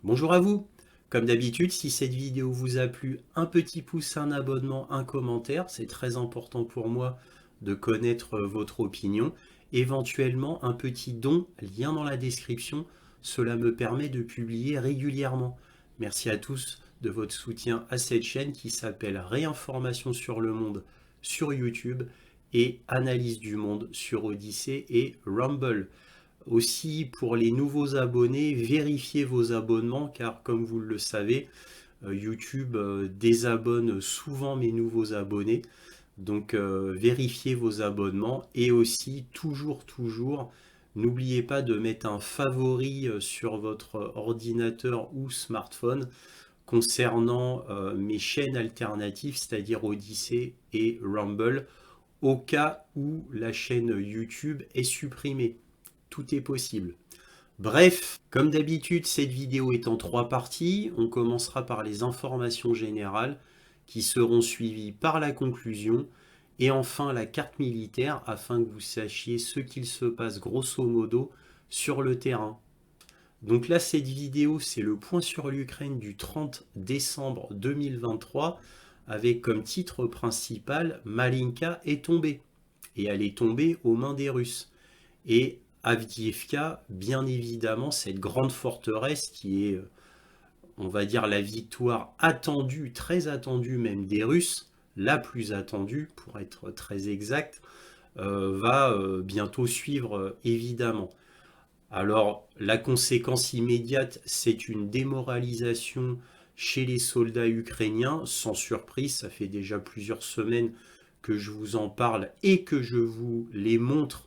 Bonjour à vous. Comme d'habitude, si cette vidéo vous a plu, un petit pouce, un abonnement, un commentaire, c'est très important pour moi de connaître votre opinion. Éventuellement, un petit don, lien dans la description, cela me permet de publier régulièrement. Merci à tous de votre soutien à cette chaîne qui s'appelle Réinformation sur le monde sur YouTube et Analyse du monde sur Odyssée et Rumble. Aussi, pour les nouveaux abonnés, vérifiez vos abonnements car comme vous le savez, YouTube désabonne souvent mes nouveaux abonnés. Donc vérifiez vos abonnements et aussi toujours, n'oubliez pas de mettre un favori sur votre ordinateur ou smartphone concernant mes chaînes alternatives, c'est-à-dire Odyssey et Rumble, au cas où la chaîne YouTube est supprimée. Tout est possible. Bref, comme d'habitude, cette vidéo est en trois parties. On commencera par les informations générales qui seront suivies par la conclusion et enfin la carte militaire afin que vous sachiez ce qu'il se passe grosso modo sur le terrain. Donc là, cette vidéo, c'est le point sur l'Ukraine du 30 décembre 2023 avec comme titre principal Malinka est tombée. Et elle est tombée aux mains des Russes. Et Avdiivka, bien évidemment, cette grande forteresse qui est, on va dire, la victoire attendue, très attendue même des Russes, la plus attendue pour être très exact, va bientôt suivre évidemment. Alors la conséquence immédiate, c'est une démoralisation chez les soldats ukrainiens, sans surprise, ça fait déjà plusieurs semaines que je vous en parle et que je vous les montre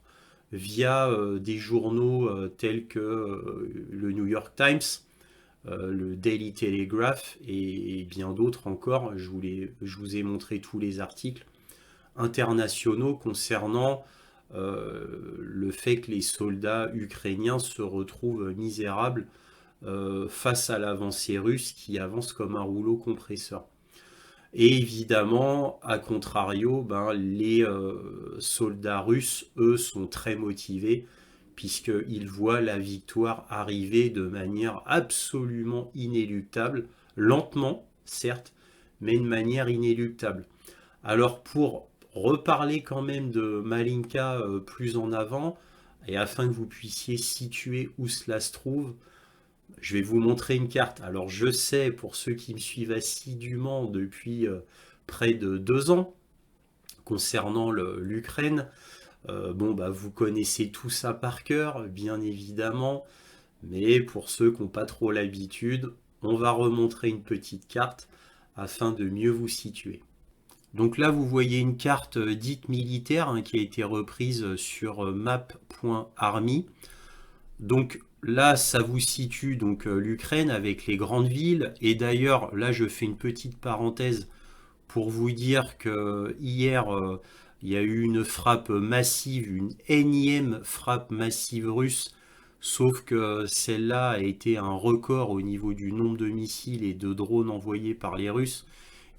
via des journaux tels que le New York Times, le Daily Telegraph et bien d'autres encore. Je vous ai montré tous les articles internationaux concernant le fait que les soldats ukrainiens se retrouvent misérables face à l'avancée russe qui avance comme un rouleau compresseur. Et évidemment, à contrario, les soldats russes, eux, sont très motivés puisqu'ils voient la victoire arriver de manière absolument inéluctable, lentement, certes, mais de manière inéluctable. Alors pour reparler quand même de Malinka plus en avant, et afin que vous puissiez situer où cela se trouve, je vais vous montrer une carte. Alors je sais, pour ceux qui me suivent assidûment depuis près de 2 ans, concernant l'Ukraine, vous connaissez tout ça par cœur, bien évidemment, mais pour ceux qui n'ont pas trop l'habitude, on va remontrer une petite carte afin de mieux vous situer. Donc là, vous voyez une carte dite militaire qui a été reprise sur map.army. Donc là, ça vous situe donc l'Ukraine avec les grandes villes. Et d'ailleurs, là, je fais une petite parenthèse pour vous dire que hier, il y a eu une frappe massive, une énième frappe massive russe. Sauf que celle-là a été un record au niveau du nombre de missiles et de drones envoyés par les Russes.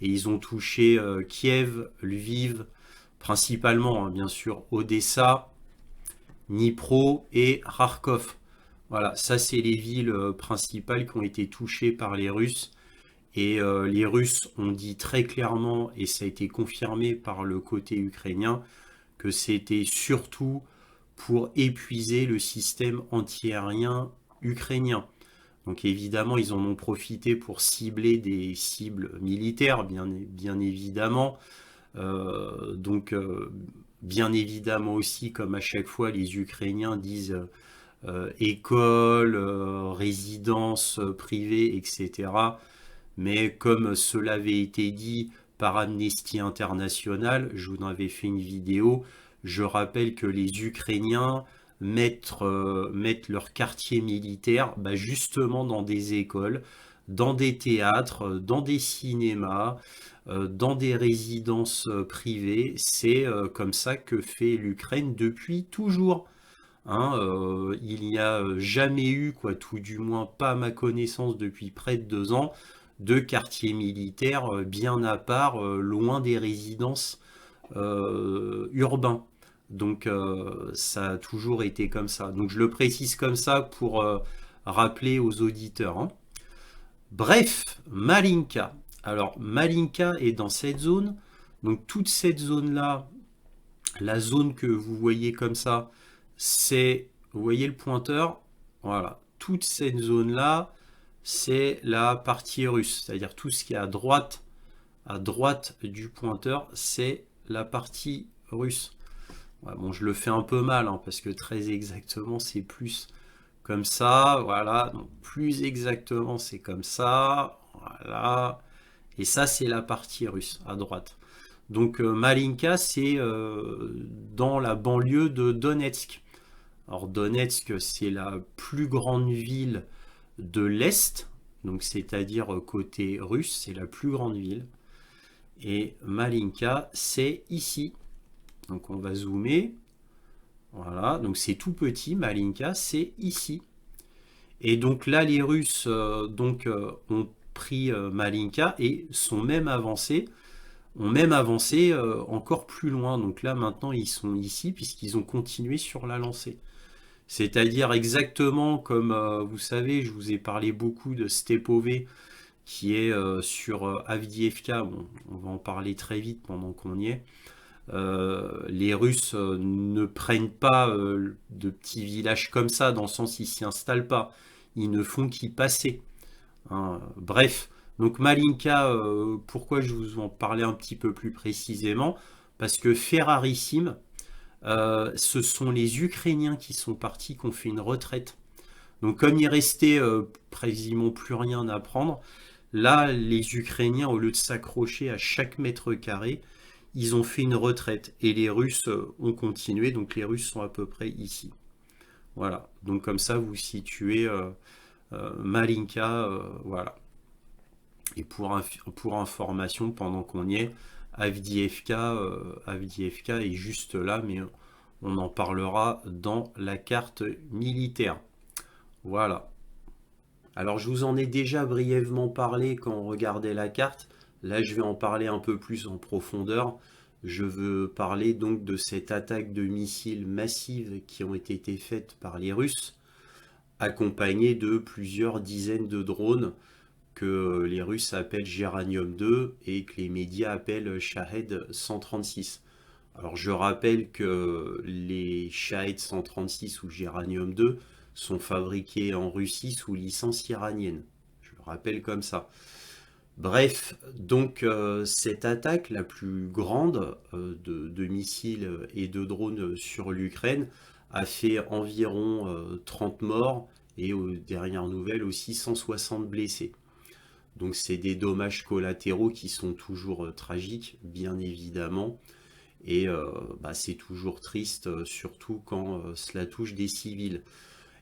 Et ils ont touché Kiev, Lviv, principalement, bien sûr, Odessa, Dnipro et Kharkov. Voilà, ça c'est les villes principales qui ont été touchées par les Russes. Et les Russes ont dit très clairement, et ça a été confirmé par le côté ukrainien, que c'était surtout pour épuiser le système antiaérien ukrainien. Donc évidemment, ils en ont profité pour cibler des cibles militaires, bien évidemment. Bien évidemment aussi, comme à chaque fois, les Ukrainiens disent écoles, résidences privées, etc. Mais comme cela avait été dit par Amnesty International, je vous en avais fait une vidéo, je rappelle que les Ukrainiens mettent leur quartier militaire justement dans des écoles, dans des théâtres, dans des cinémas, dans des résidences privées. C'est comme ça que fait l'Ukraine depuis toujours. Il n'y a jamais eu, quoi, tout du moins pas à ma connaissance depuis près de 2 ans, de quartier militaire bien à part, loin des résidences urbains. Donc ça a toujours été comme ça. Donc je le précise comme ça pour rappeler aux auditeurs. Bref, Malinka. Alors, Malinka est dans cette zone. Donc, toute cette zone-là, la zone que vous voyez comme ça, c'est, vous voyez le pointeur? Voilà. Toute cette zone-là, c'est la partie russe. C'est-à-dire tout ce qui est à droite du pointeur, c'est la partie russe. Ouais, bon, je le fais un peu mal, hein, parce que très exactement, c'est plus comme ça. Voilà. Donc, plus exactement, c'est comme ça. Voilà. Et ça, c'est la partie russe, à droite. Donc, Malinka, c'est dans la banlieue de Donetsk. Alors, Donetsk, c'est la plus grande ville de l'Est. Donc, c'est-à-dire côté russe, c'est la plus grande ville. Et Malinka, c'est ici. Donc, on va zoomer. Voilà, donc c'est tout petit, Malinka, c'est ici. Et donc là, les Russes ont pris Malinka et ont même avancé encore plus loin. Donc là, maintenant, ils sont ici puisqu'ils ont continué sur la lancée. C'est-à-dire exactement comme, vous savez, je vous ai parlé beaucoup de Stepové qui est sur Avdiivka. Bon, on va en parler très vite pendant qu'on y est. Les Russes ne prennent pas de petits villages comme ça, dans le sens ils s'y installent pas. Ils ne font qu'y passer. Hein. Bref, donc Malinka, pourquoi je vous en parlais un petit peu plus précisément? Parce que Ferrarissime, ce sont les Ukrainiens qui sont partis, qui ont fait une retraite. Donc comme il restait quasiment plus rien à prendre, là les Ukrainiens, au lieu de s'accrocher à chaque mètre carré, ils ont fait une retraite et les Russes ont continué, donc les Russes sont à peu près ici. Voilà, donc comme ça vous situez Malinka, voilà. Et pour information, pendant qu'on y est, Avdiivka est juste là, mais on en parlera dans la carte militaire. Voilà. Alors je vous en ai déjà brièvement parlé quand on regardait la carte. Là je vais en parler un peu plus en profondeur. Je veux parler donc de cette attaque de missiles massive qui ont été faites par les Russes, accompagnée de plusieurs dizaines de drones que les Russes appellent Géranium 2 et que les médias appellent Shahed 136. Alors je rappelle que les Shahed 136 ou Géranium 2 sont fabriqués en Russie sous licence iranienne. Je le rappelle comme ça. Bref, donc cette attaque la plus grande de missiles et de drones sur l'Ukraine a fait environ 30 morts et aux dernières nouvelles aussi 160 blessés. Donc c'est des dommages collatéraux qui sont toujours tragiques, bien évidemment. Et c'est toujours triste, surtout quand cela touche des civils.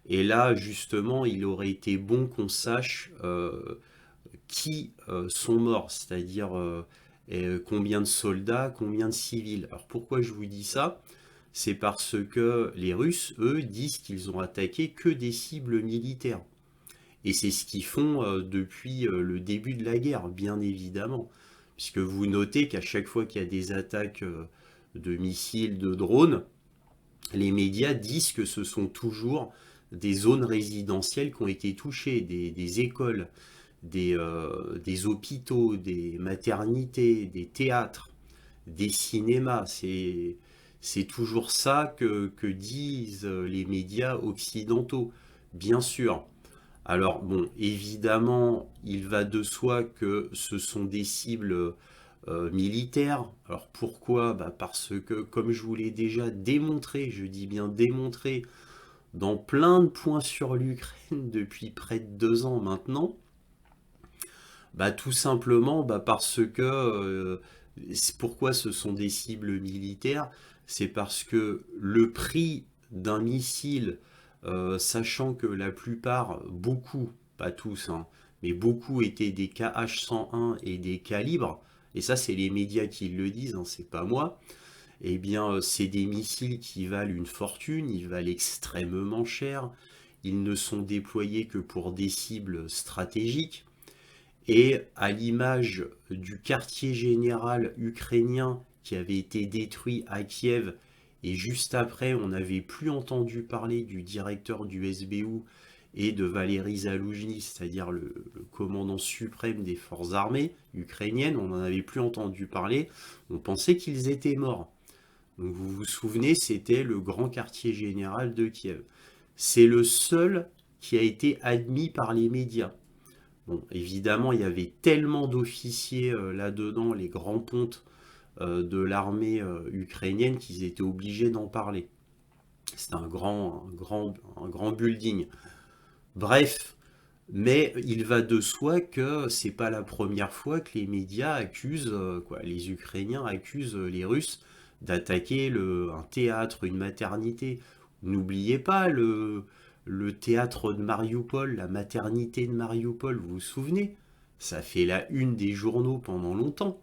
Et là, justement, il aurait été bon qu'on sache qui sont morts, c'est-à-dire combien de soldats, combien de civils. Alors pourquoi je vous dis ça? C'est parce que les Russes, eux, disent qu'ils ont attaqué que des cibles militaires. Et c'est ce qu'ils font depuis le début de la guerre, bien évidemment. Puisque vous notez qu'à chaque fois qu'il y a des attaques de missiles, de drones, les médias disent que ce sont toujours des zones résidentielles qui ont été touchées, des écoles, des hôpitaux, des maternités, des théâtres, des cinémas. C'est toujours ça que disent les médias occidentaux, bien sûr. Alors bon, évidemment, il va de soi que ce sont des cibles militaires. Alors pourquoi? Parce que, comme je vous l'ai déjà démontré, je dis bien démontré, dans plein de points sur l'Ukraine depuis près de 2 ans maintenant, tout simplement parce que pourquoi ce sont des cibles militaires? C'est parce que le prix d'un missile, sachant que la plupart, beaucoup, pas tous, hein, mais beaucoup étaient des KH-101 et des calibres, et ça c'est les médias qui le disent, hein, c'est pas moi, eh bien c'est des missiles qui valent une fortune, ils valent extrêmement cher, ils ne sont déployés que pour des cibles stratégiques. Et à l'image du quartier général ukrainien qui avait été détruit à Kiev, et juste après, on n'avait plus entendu parler du directeur du SBU et de Valery Zaloujny, c'est-à-dire le commandant suprême des forces armées ukrainiennes. On n'en avait plus entendu parler, on pensait qu'ils étaient morts. Donc vous vous souvenez, c'était le grand quartier général de Kiev. C'est le seul qui a été admis par les médias. Bon, évidemment, il y avait tellement d'officiers là-dedans, les grands pontes de l'armée ukrainienne, qu'ils étaient obligés d'en parler. C'est un grand building. Bref, mais il va de soi que c'est pas la première fois que les médias accusent, les Ukrainiens accusent les Russes d'attaquer un théâtre, une maternité. N'oubliez pas le théâtre de Mariupol, la maternité de Mariupol, vous vous souvenez? Ça fait la une des journaux pendant longtemps.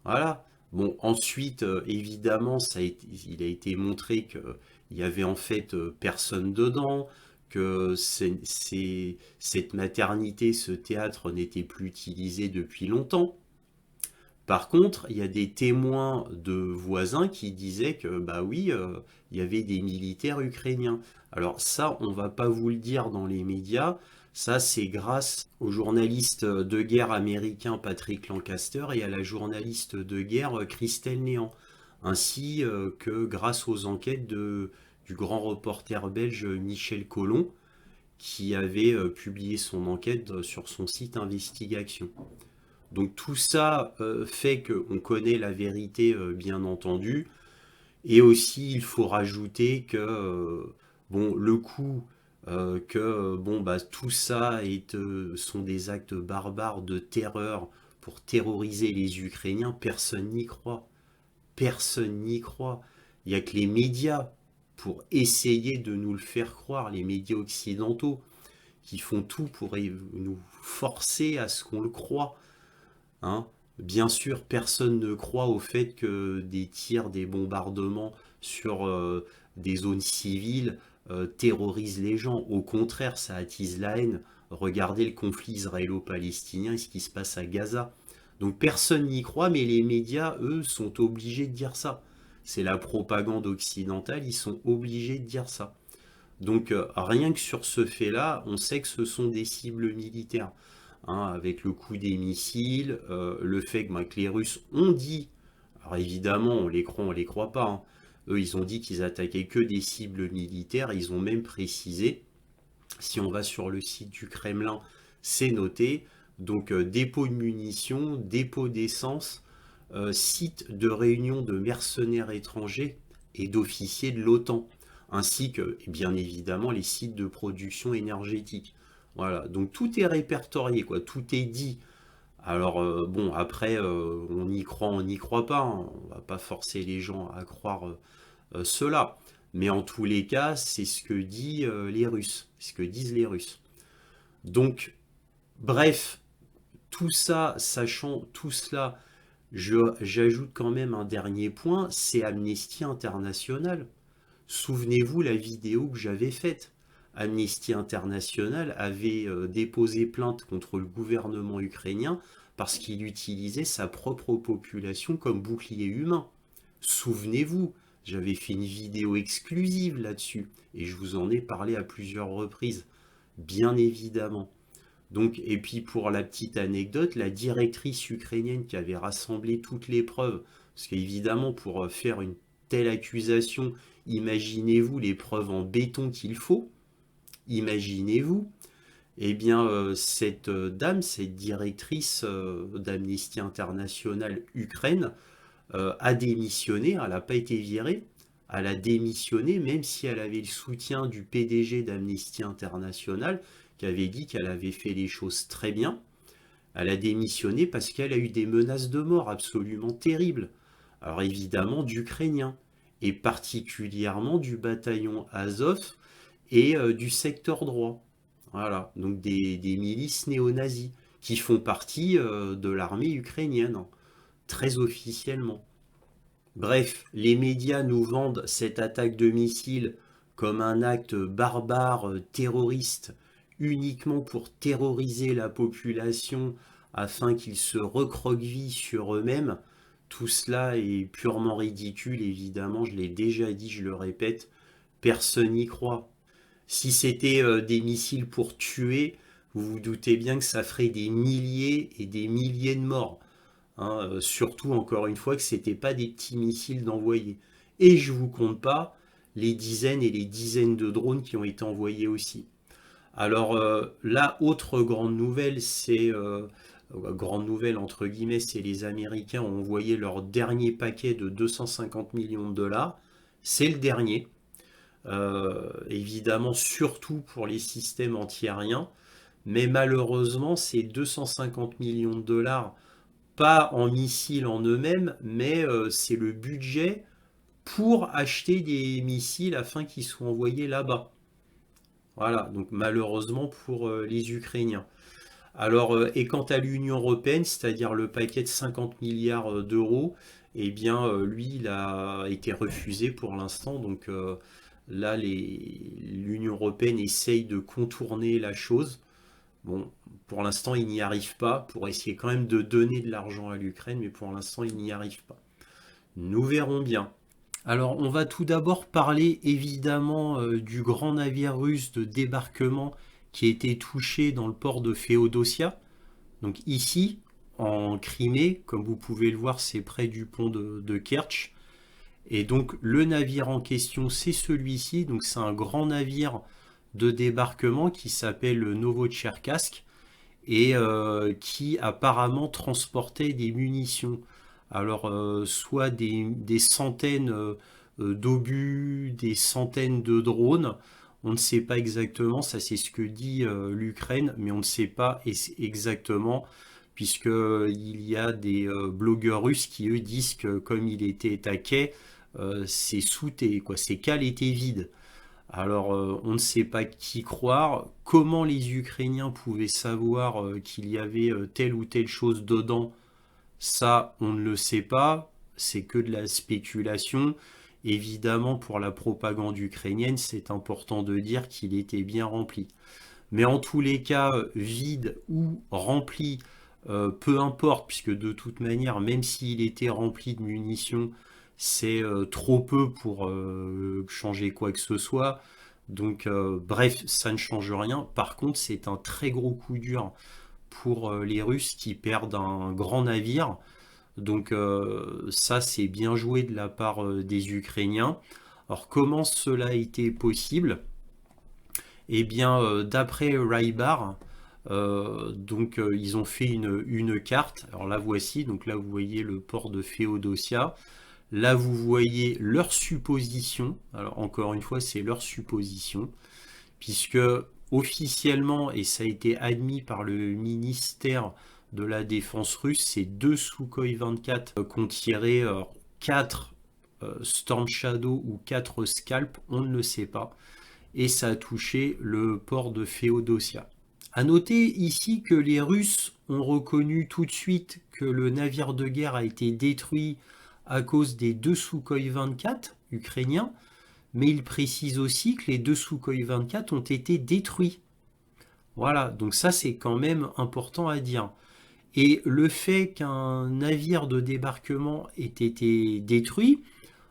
Voilà. Bon, ensuite, évidemment, il a été montré qu'il y avait en fait personne dedans, que cette maternité, ce théâtre n'était plus utilisé depuis longtemps. Par contre, il y a des témoins de voisins qui disaient que, bah oui, il y avait des militaires ukrainiens. Alors ça, on va pas vous le dire dans les médias. Ça, c'est grâce au journaliste de guerre américain Patrick Lancaster et à la journaliste de guerre Christelle Néant, ainsi que grâce aux enquêtes du grand reporter belge Michel Collomb, qui avait publié son enquête sur son site Investigation. Donc tout ça fait qu'on connaît la vérité, bien entendu. Et aussi, il faut rajouter que bon, le coup que bon, bah, tout ça sont des actes barbares de terreur pour terroriser les Ukrainiens, personne n'y croit. Personne n'y croit. Il n'y a que les médias pour essayer de nous le faire croire, les médias occidentaux, qui font tout pour nous forcer à ce qu'on le croit. Hein. Bien sûr, personne ne croit au fait que des tirs, des bombardements sur des zones civiles terrorisent les gens. Au contraire, ça attise la haine. Regardez le conflit israélo-palestinien et ce qui se passe à Gaza. Donc personne n'y croit, mais les médias, eux, sont obligés de dire ça. C'est la propagande occidentale, ils sont obligés de dire ça. Donc rien que sur ce fait-là, on sait que ce sont des cibles militaires. Hein, avec le coup des missiles, le fait que les Russes ont dit, alors évidemment on les croit pas, hein. Eux ils ont dit qu'ils attaquaient que des cibles militaires, ils ont même précisé, si on va sur le site du Kremlin, c'est noté, donc dépôt de munitions, dépôt d'essence, site de réunion de mercenaires étrangers et d'officiers de l'OTAN, ainsi que bien évidemment les sites de production énergétique. Voilà, donc tout est répertorié, quoi, tout est dit. Alors bon, après, on n'y croit pas, hein. On va pas forcer les gens à croire cela. Mais en tous les cas, c'est ce que disent les Russes, ce que disent les Russes. Donc, bref, tout ça, sachant tout cela, j'ajoute quand même un dernier point, c'est Amnesty International. Souvenez-vous la vidéo que j'avais faite. Amnesty International avait déposé plainte contre le gouvernement ukrainien parce qu'il utilisait sa propre population comme bouclier humain. Souvenez-vous, j'avais fait une vidéo exclusive là-dessus et je vous en ai parlé à plusieurs reprises, bien évidemment. Donc, et puis pour la petite anecdote, la directrice ukrainienne qui avait rassemblé toutes les preuves, parce qu'évidemment pour faire une telle accusation, imaginez-vous les preuves en béton qu'il faut, imaginez-vous, eh bien cette dame, cette directrice d'Amnesty International Ukraine, a démissionné, elle n'a pas été virée, elle a démissionné même si elle avait le soutien du PDG d'Amnesty International qui avait dit qu'elle avait fait les choses très bien. Elle a démissionné parce qu'elle a eu des menaces de mort absolument terribles. Alors évidemment d'Ukrainiens, et particulièrement du bataillon Azov et du secteur droit. Voilà, donc des milices néo-nazis qui font partie de l'armée ukrainienne, hein, très officiellement. Bref, les médias nous vendent cette attaque de missiles comme un acte barbare, terroriste, uniquement pour terroriser la population afin qu'ils se recroquevillent sur eux-mêmes. Tout cela est purement ridicule, évidemment, je l'ai déjà dit, je le répète, personne n'y croit. Si c'était des missiles pour tuer, vous vous doutez bien que ça ferait des milliers et des milliers de morts. Hein, surtout, encore une fois, que c'était pas des petits missiles d'envoyer. Et je vous compte pas les dizaines et les dizaines de drones qui ont été envoyés aussi. Alors la autre grande nouvelle, grande nouvelle entre guillemets, c'est les Américains ont envoyé leur dernier paquet de 250 millions de dollars. C'est le dernier. Évidemment, surtout pour les systèmes antiaériens. Mais malheureusement, ces 250 millions de dollars, pas en missiles en eux-mêmes, mais c'est le budget pour acheter des missiles afin qu'ils soient envoyés là-bas. Voilà, donc malheureusement pour les Ukrainiens. Alors, et quant à l'Union européenne, c'est-à-dire le paquet de 50 milliards d'euros, eh bien, lui, il a été refusé pour l'instant. Donc là, l'Union européenne essaye de contourner la chose. Bon, pour l'instant, il n'y arrive pas pour essayer quand même de donner de l'argent à l'Ukraine, mais pour l'instant, il n'y arrive pas. Nous verrons bien. Alors, on va tout d'abord parler évidemment du grand navire russe de débarquement qui a été touché dans le port de Féodosia. Donc ici, en Crimée, comme vous pouvez le voir, c'est près du pont de Kertch. Et donc le navire en question, c'est celui-ci. Donc c'est un grand navire de débarquement qui s'appelle le Novotcherkassk et qui apparemment transportait des munitions. Alors, soit des centaines d'obus, des centaines de drones, on ne sait pas exactement, ça c'est ce que dit l'Ukraine, mais on ne sait pas exactement, puisqu'il y a des blogueurs russes qui eux disent que comme il était taquet, ses soutes, quoi, ses cales étaient vides. Alors, on ne sait pas qui croire. Comment les Ukrainiens pouvaient savoir qu'il y avait telle ou telle chose dedans, ça, on ne le sait pas. C'est que de la spéculation. Évidemment, pour la propagande ukrainienne, c'est important de dire qu'il était bien rempli. Mais en tous les cas, vide ou rempli, peu importe, puisque de toute manière, même s'il était rempli de munitions, c'est trop peu pour changer quoi que ce soit. Donc, bref, ça ne change rien. Par contre, c'est un très gros coup dur pour les Russes qui perdent un grand navire. Donc, ça, c'est bien joué de la part des Ukrainiens. Alors, comment cela a été possible? Eh bien, d'après Rybar, ils ont fait une carte. Alors là, voici. Donc là, vous voyez le port de Féodosia. Là, vous voyez leur supposition. Alors, encore une fois, c'est leur supposition. Puisque officiellement, et ça a été admis par le ministère de la Défense russe, c'est deux Sukhoi 24 qu'ont tiré 4 Storm Shadow ou 4 Scalp, on ne le sait pas. Et ça a touché le port de Féodosia. A noter ici que les Russes ont reconnu tout de suite que le navire de guerre a été détruit à cause des deux Sukhoi 24 ukrainiens, mais ils précisent aussi que les deux Sukhoi 24 ont été détruits. Voilà, donc ça c'est quand même important à dire. Et le fait qu'un navire de débarquement ait été détruit,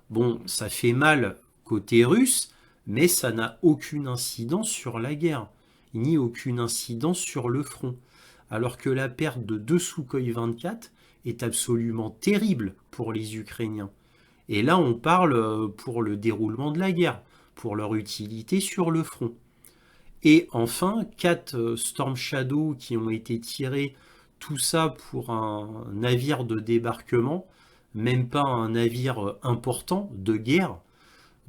bon, ça fait mal côté russe, mais ça n'a aucune incidence sur la guerre, ni aucune incidence sur le front. Alors que la perte de deux Sukhoi 24 est absolument terrible pour les Ukrainiens. Et là, on parle pour le déroulement de la guerre, pour leur utilité sur le front. Et enfin, 4 Storm Shadow qui ont été tirés, tout ça pour un navire de débarquement, même pas un navire important de guerre,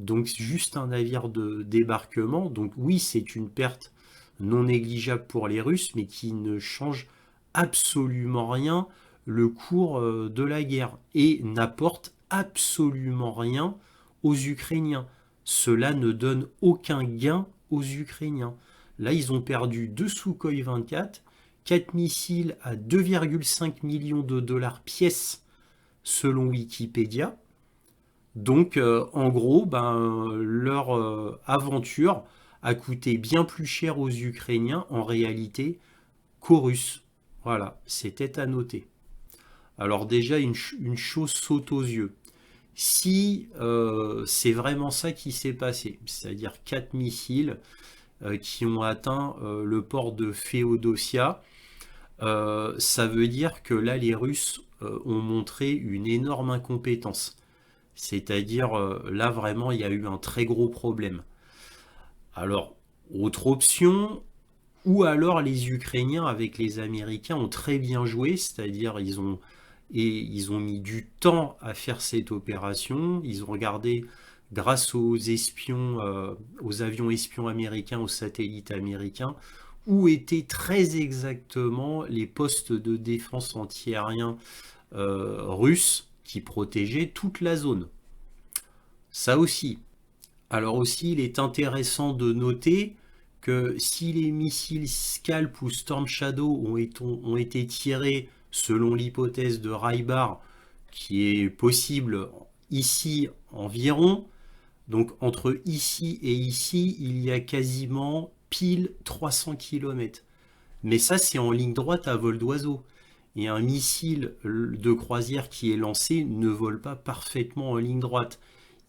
donc juste un navire de débarquement. Donc oui, c'est une perte non négligeable pour les Russes, mais qui ne change absolument rien le cours de la guerre et n'apporte absolument rien aux Ukrainiens. Cela ne donne aucun gain aux Ukrainiens. Là, ils ont perdu 2 Sukhoi 24, 4 missiles à 2,5 millions de dollars pièce selon Wikipédia. Donc, en gros, leur aventure a coûté bien plus cher aux Ukrainiens en réalité qu'aux Russes. Voilà, c'était à noter. Alors déjà, une chose saute aux yeux. Si c'est vraiment ça qui s'est passé, c'est-à-dire 4 missiles, qui ont atteint le port de Féodosia. Ça veut dire que là, les Russes ont montré une énorme incompétence. C'est-à-dire, là, vraiment, il y a eu un très gros problème. Alors, autre option, ou alors les Ukrainiens avec les Américains ont très bien joué, c'est-à-dire ils ont mis du temps à faire cette opération, ils ont regardé grâce aux espions, aux avions espions américains, aux satellites américains, où étaient très exactement les postes de défense antiaérien russes qui protégeaient toute la zone. Ça aussi. Alors aussi, il est intéressant de noter que si les missiles Scalp ou Storm Shadow ont été tirés selon l'hypothèse de Raybar, qui est possible ici environ, donc entre ici et ici, il y a quasiment pile 300 km. Mais ça, c'est en ligne droite à vol d'oiseau. Et un missile de croisière qui est lancé ne vole pas parfaitement en ligne droite.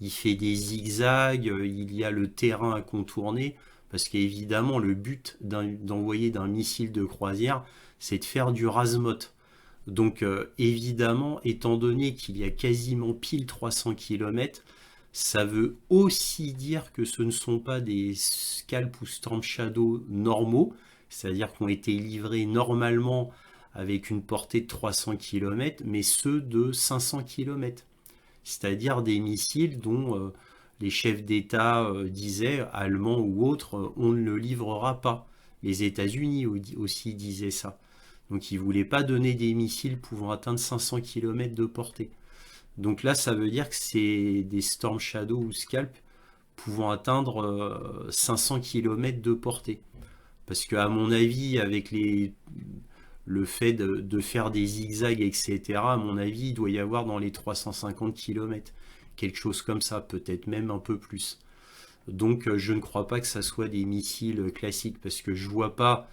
Il fait des zigzags, il y a le terrain à contourner, parce qu'évidemment, le but d'envoyer d'un missile de croisière, c'est de faire du razmot. Donc évidemment, étant donné qu'il y a quasiment pile 300 km, ça veut aussi dire que ce ne sont pas des Scalp ou Storm Shadow normaux, c'est-à-dire qui ont été livrés normalement avec une portée de 300 km, mais ceux de 500 km. C'est-à-dire des missiles dont les chefs d'État disaient, allemands ou autres, on ne le livrera pas. Les États-Unis aussi disaient ça. Donc ils ne voulaient pas donner des missiles pouvant atteindre 500 km de portée. Donc là, ça veut dire que c'est des Storm Shadow ou Scalp pouvant atteindre 500 km de portée. Parce qu'à mon avis, avec le fait de faire des zigzags, etc., à mon avis, il doit y avoir dans les 350 km. Quelque chose comme ça, peut-être même un peu plus. Donc je ne crois pas que ça soit des missiles classiques, parce que je ne vois pas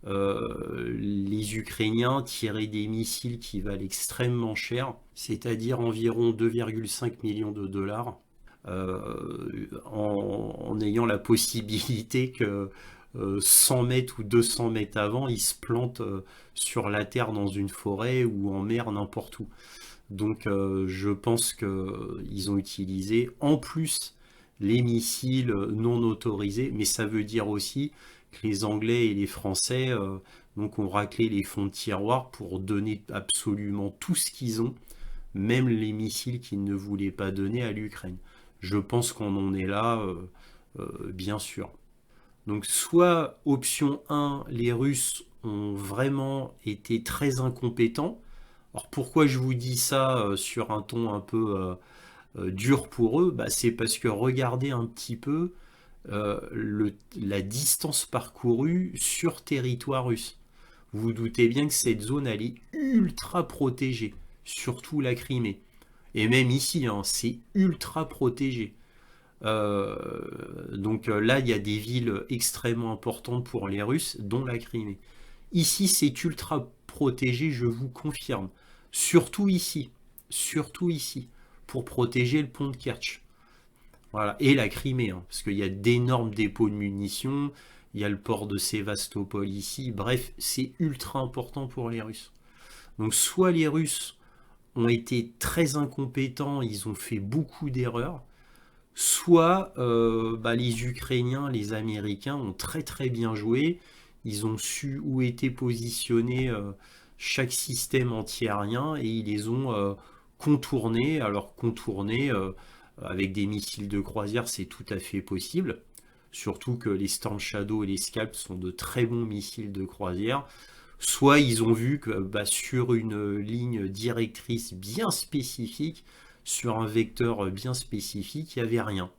les Ukrainiens tirer des missiles qui valent extrêmement cher, c'est-à-dire environ 2,5 millions de dollars, en ayant la possibilité que 100 mètres ou 200 mètres avant, ils se plantent sur la terre dans une forêt ou en mer, n'importe où. Donc je pense qu'ils ont utilisé en plus les missiles non autorisés, mais ça veut dire aussi que les Anglais et les Français donc ont raclé les fonds de tiroir pour donner absolument tout ce qu'ils ont, même les missiles qu'ils ne voulaient pas donner à l'Ukraine. Je pense qu'on en est là, bien sûr. Donc soit option 1, les Russes ont vraiment été très incompétents. Alors pourquoi je vous dis ça sur un ton un peu dur pour eux? Bah, c'est parce que regardez un petit peu la distance parcourue sur territoire russe. Vous vous doutez bien que cette zone, elle est ultra protégée, surtout la Crimée. Et même ici, hein, c'est ultra protégé. Donc là, il y a des villes extrêmement importantes pour les Russes, dont la Crimée. Ici, c'est ultra protégé, je vous confirme. Surtout ici, pour protéger le pont de Kertch. Voilà, et la Crimée, hein, parce qu'il y a d'énormes dépôts de munitions, il y a le port de Sévastopol ici, bref, c'est ultra important pour les Russes. Donc soit les Russes ont été très incompétents, ils ont fait beaucoup d'erreurs, soit les Ukrainiens, les Américains ont très très bien joué, ils ont su où était positionné chaque système antiaérien et ils les ont contournés. Alors contournés avec des missiles de croisière, c'est tout à fait possible. Surtout que les Storm Shadow et les Scalp sont de très bons missiles de croisière. Soit ils ont vu que sur une ligne directrice bien spécifique, sur un vecteur bien spécifique, il n'y avait rien.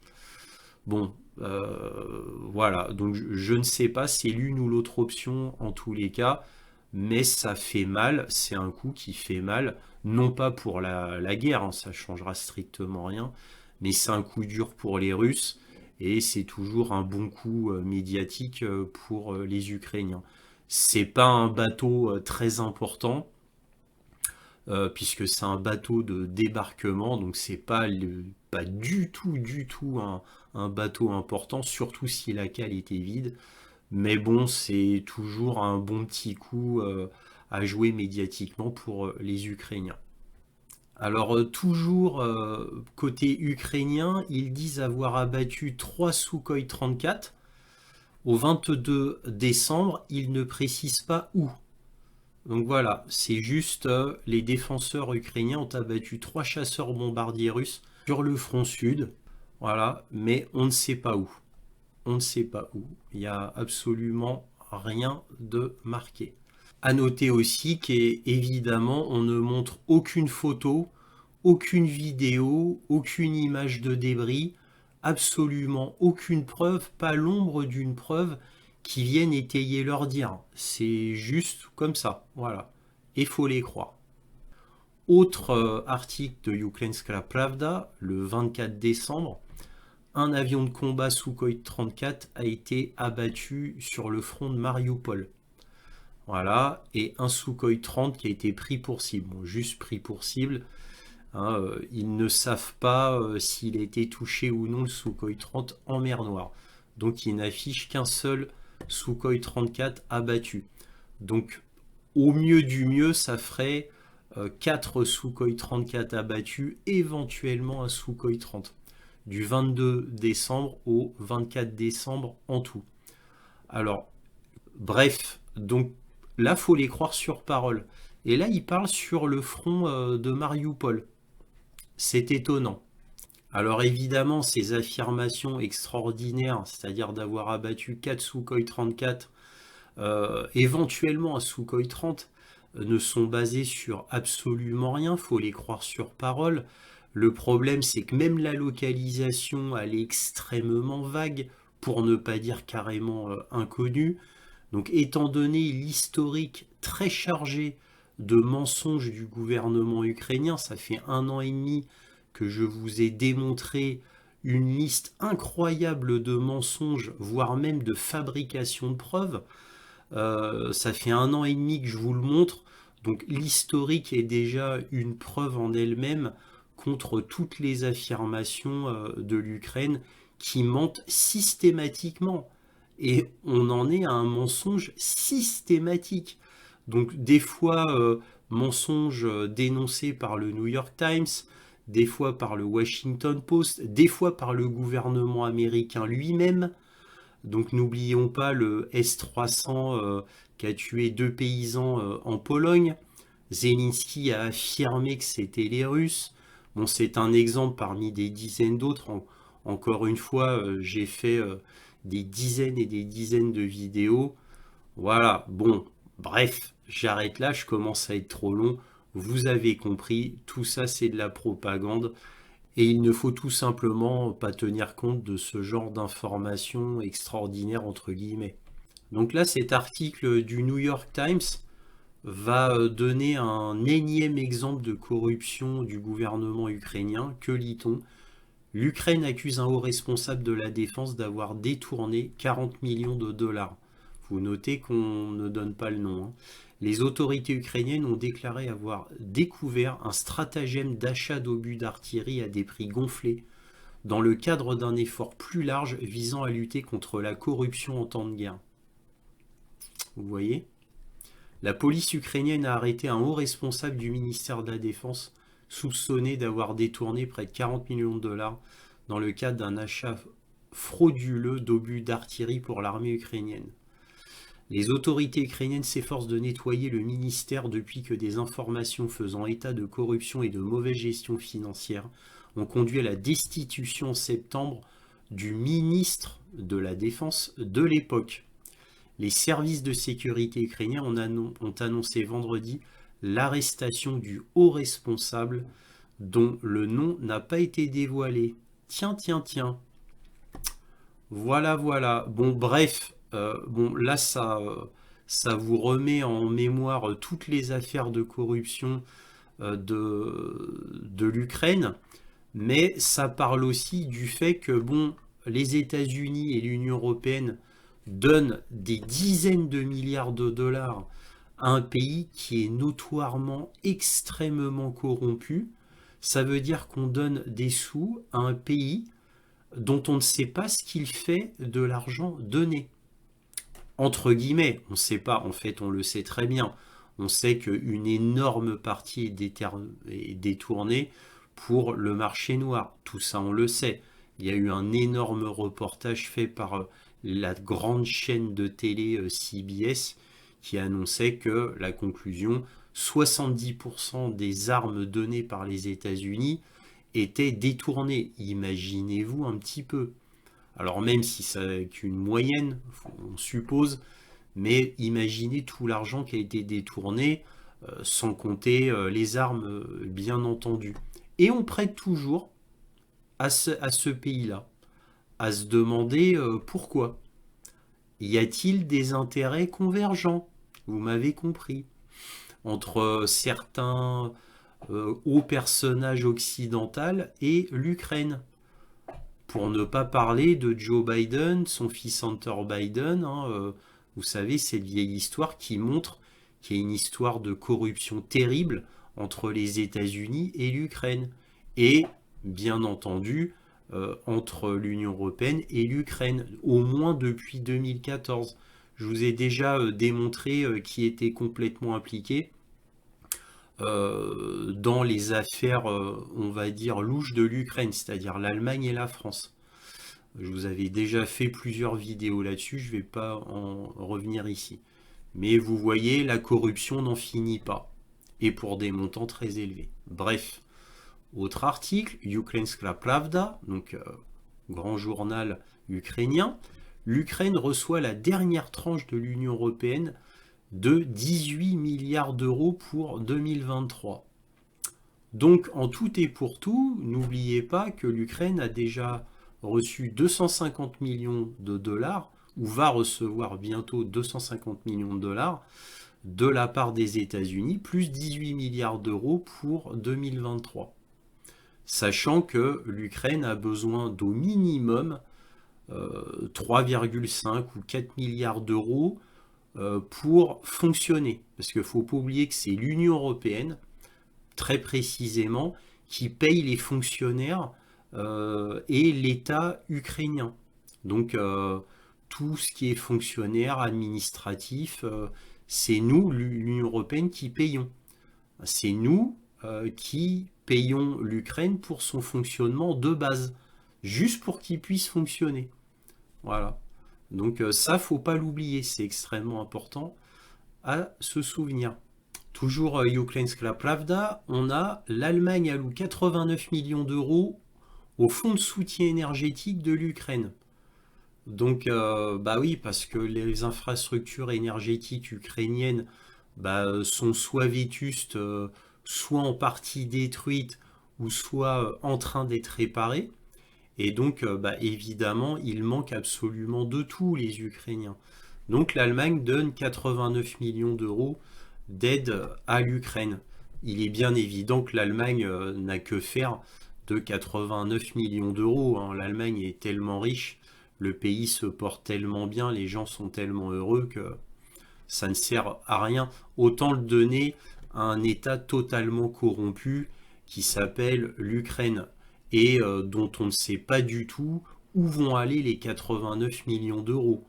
Bon, voilà, donc je ne sais pas, c'est l'une ou l'autre option en tous les cas, mais ça fait mal, c'est un coup qui fait mal, non pas pour la guerre, hein, ça changera strictement rien, mais c'est un coup dur pour les Russes, et c'est toujours un bon coup médiatique pour les Ukrainiens. C'est pas un bateau très important, puisque c'est un bateau de débarquement, donc c'est pas pas du tout un bateau important, surtout si la cale était vide. Mais bon, c'est toujours un bon petit coup à jouer médiatiquement pour les Ukrainiens. Alors toujours côté ukrainien, ils disent avoir abattu 3 Sukhoi 34 au 22 décembre, ils ne précisent pas où. Donc voilà, c'est juste les défenseurs ukrainiens ont abattu 3 chasseurs bombardiers russes sur le front sud. Voilà, mais on ne sait pas où. On ne sait pas où. Il n'y a absolument rien de marqué. À noter aussi qu'évidemment, on ne montre aucune photo, aucune vidéo, aucune image de débris, absolument aucune preuve, pas l'ombre d'une preuve qui vienne étayer leur dire. C'est juste comme ça, voilà. Et faut les croire. Autre article de Ukrainska Pravda, le 24 décembre, un avion de combat Sukhoi 34 a été abattu sur le front de Mariupol. Voilà, et un Sukhoi 30 qui a été pris pour cible. Bon, juste pris pour cible. Hein, ils ne savent pas s'il a été touché ou non le Sukhoi 30 en mer Noire. Donc ils n'affichent qu'un seul Sukhoi 34 abattu. Donc au mieux du mieux, ça ferait 4 Sukhoi 34 abattus, éventuellement un Sukhoi 30. Du 22 décembre au 24 décembre en tout. Alors, bref, donc là, faut les croire sur parole. Et là, il parle sur le front de Mariupol. C'est étonnant. Alors évidemment, ces affirmations extraordinaires, c'est-à-dire d'avoir abattu 4 Sukhoi 34, éventuellement un Sukhoi 30, ne sont basées sur absolument rien, faut les croire sur parole. Le problème, c'est que même la localisation, elle est extrêmement vague, pour ne pas dire carrément inconnue. Donc étant donné l'historique très chargé de mensonges du gouvernement ukrainien, ça fait 1 an et demi que je vous ai démontré une liste incroyable de mensonges, voire même de fabrication de preuves. Ça fait 1 an et demi que je vous le montre, donc l'historique est déjà une preuve en elle-même contre toutes les affirmations de l'Ukraine qui mentent systématiquement. Et on en est à un mensonge systématique. Donc des fois, mensonges dénoncés par le New York Times, des fois par le Washington Post, des fois par le gouvernement américain lui-même. Donc n'oublions pas le S-300 qui a tué 2 paysans en Pologne. Zelensky a affirmé que c'était les Russes. Bon, c'est un exemple parmi des dizaines d'autres. Encore une fois, j'ai fait des dizaines et des dizaines de vidéos. Voilà, bon, bref, j'arrête là, je commence à être trop long. Vous avez compris, tout ça c'est de la propagande. Et il ne faut tout simplement pas tenir compte de ce genre d'informations extraordinaires entre guillemets. Donc là, cet article du New York Times va donner un énième exemple de corruption du gouvernement ukrainien. Que lit-on? L'Ukraine accuse un haut responsable de la défense d'avoir détourné 40 millions de dollars. Vous notez qu'on ne donne pas le nom. Hein. Les autorités ukrainiennes ont déclaré avoir découvert un stratagème d'achat d'obus d'artillerie à des prix gonflés dans le cadre d'un effort plus large visant à lutter contre la corruption en temps de guerre. Vous voyez ? La police ukrainienne a arrêté un haut responsable du ministère de la Défense soupçonné d'avoir détourné près de 40 millions de dollars dans le cadre d'un achat frauduleux d'obus d'artillerie pour l'armée ukrainienne. Les autorités ukrainiennes s'efforcent de nettoyer le ministère depuis que des informations faisant état de corruption et de mauvaise gestion financière ont conduit à la destitution en septembre du ministre de la Défense de l'époque. Les services de sécurité ukrainiens ont annoncé vendredi l'arrestation du haut responsable dont le nom n'a pas été dévoilé. Tiens. Voilà. Bon, bref, là, ça vous remet en mémoire toutes les affaires de corruption de l'Ukraine, mais ça parle aussi du fait que, bon, les États-Unis et l'Union européenne donnent des dizaines de milliards de dollars à un pays qui est notoirement extrêmement corrompu. Ça veut dire qu'on donne des sous à un pays dont on ne sait pas ce qu'il fait de l'argent donné. Entre guillemets, on ne sait pas, en fait on le sait très bien. On sait qu'une énorme partie est détournée pour le marché noir. Tout ça on le sait. Il y a eu un énorme reportage fait par la grande chaîne de télé CBS qui annonçait que la conclusion, 70% des armes données par les États-Unis étaient détournées. Imaginez-vous un petit peu. Alors même si c'est qu'une moyenne, on suppose, mais imaginez tout l'argent qui a été détourné, sans compter les armes, bien entendu. Et on prête toujours à ce pays-là, à se demander pourquoi. Y a-t-il des intérêts convergents? Vous m'avez compris. Entre certains hauts personnages occidentaux et l'Ukraine. Pour ne pas parler de Joe Biden, son fils Hunter Biden, hein, vous savez, cette vieille histoire qui montre qu'il y a une histoire de corruption terrible entre les États-Unis et l'Ukraine. Et, bien entendu, entre l'Union européenne et l'Ukraine, au moins depuis 2014. Je vous ai déjà démontré qui était complètement impliqué dans les affaires, on va dire, louches de l'Ukraine, c'est-à-dire l'Allemagne et la France. Je vous avais déjà fait plusieurs vidéos là-dessus, je ne vais pas en revenir ici. Mais vous voyez, la corruption n'en finit pas, et pour des montants très élevés. Bref, autre article, Ukrainska Pravda, donc grand journal ukrainien, l'Ukraine reçoit la dernière tranche de l'Union européenne de 18 milliards d'euros pour 2023. Donc en tout et pour tout, n'oubliez pas que l'Ukraine a déjà reçu 250 millions de dollars, ou va recevoir bientôt 250 millions de dollars, de la part des États-Unis, plus 18 milliards d'euros pour 2023. Sachant que l'Ukraine a besoin d'au minimum 3,5 ou 4 milliards d'euros pour fonctionner. Parce qu'il ne faut pas oublier que c'est l'Union européenne, très précisément, qui paye les fonctionnaires et l'État ukrainien. Donc tout ce qui est fonctionnaire, administratif, c'est nous, l'Union européenne, qui payons. C'est nous qui payons l'Ukraine pour son fonctionnement de base, juste pour qu'il puisse fonctionner. Voilà. Donc ça, faut pas l'oublier, c'est extrêmement important à se souvenir. Toujours Ukrainska Pravda, on a l'Allemagne alloue 89 millions d'euros au fonds de soutien énergétique de l'Ukraine. Donc bah oui, parce que les infrastructures énergétiques ukrainiennes sont soit vétustes, soit en partie détruites, ou soit en train d'être réparées. Et donc, évidemment, il manque absolument de tout, les Ukrainiens. Donc l'Allemagne donne 89 millions d'euros d'aide à l'Ukraine. Il est bien évident que l'Allemagne n'a que faire de 89 millions d'euros. Hein. L'Allemagne est tellement riche, le pays se porte tellement bien, les gens sont tellement heureux que ça ne sert à rien. Autant le donner à un État totalement corrompu qui s'appelle l'Ukraine et dont on ne sait pas du tout où vont aller les 89 millions d'euros,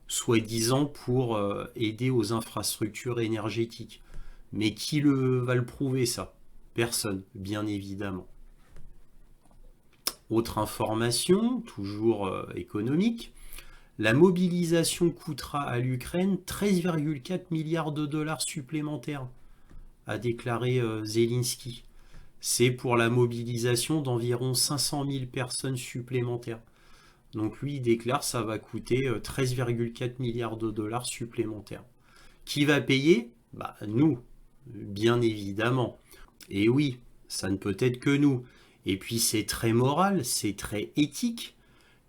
soi-disant pour aider aux infrastructures énergétiques. Mais qui va le prouver ça? Personne, bien évidemment. Autre information, toujours économique, la mobilisation coûtera à l'Ukraine 13,4 milliards de dollars supplémentaires, a déclaré Zelensky. C'est pour la mobilisation d'environ 500 000 personnes supplémentaires. Donc lui, il déclare que ça va coûter 13,4 milliards de dollars supplémentaires. Qui va payer? Nous, bien évidemment. Et oui, ça ne peut être que nous. Et puis c'est très moral, c'est très éthique,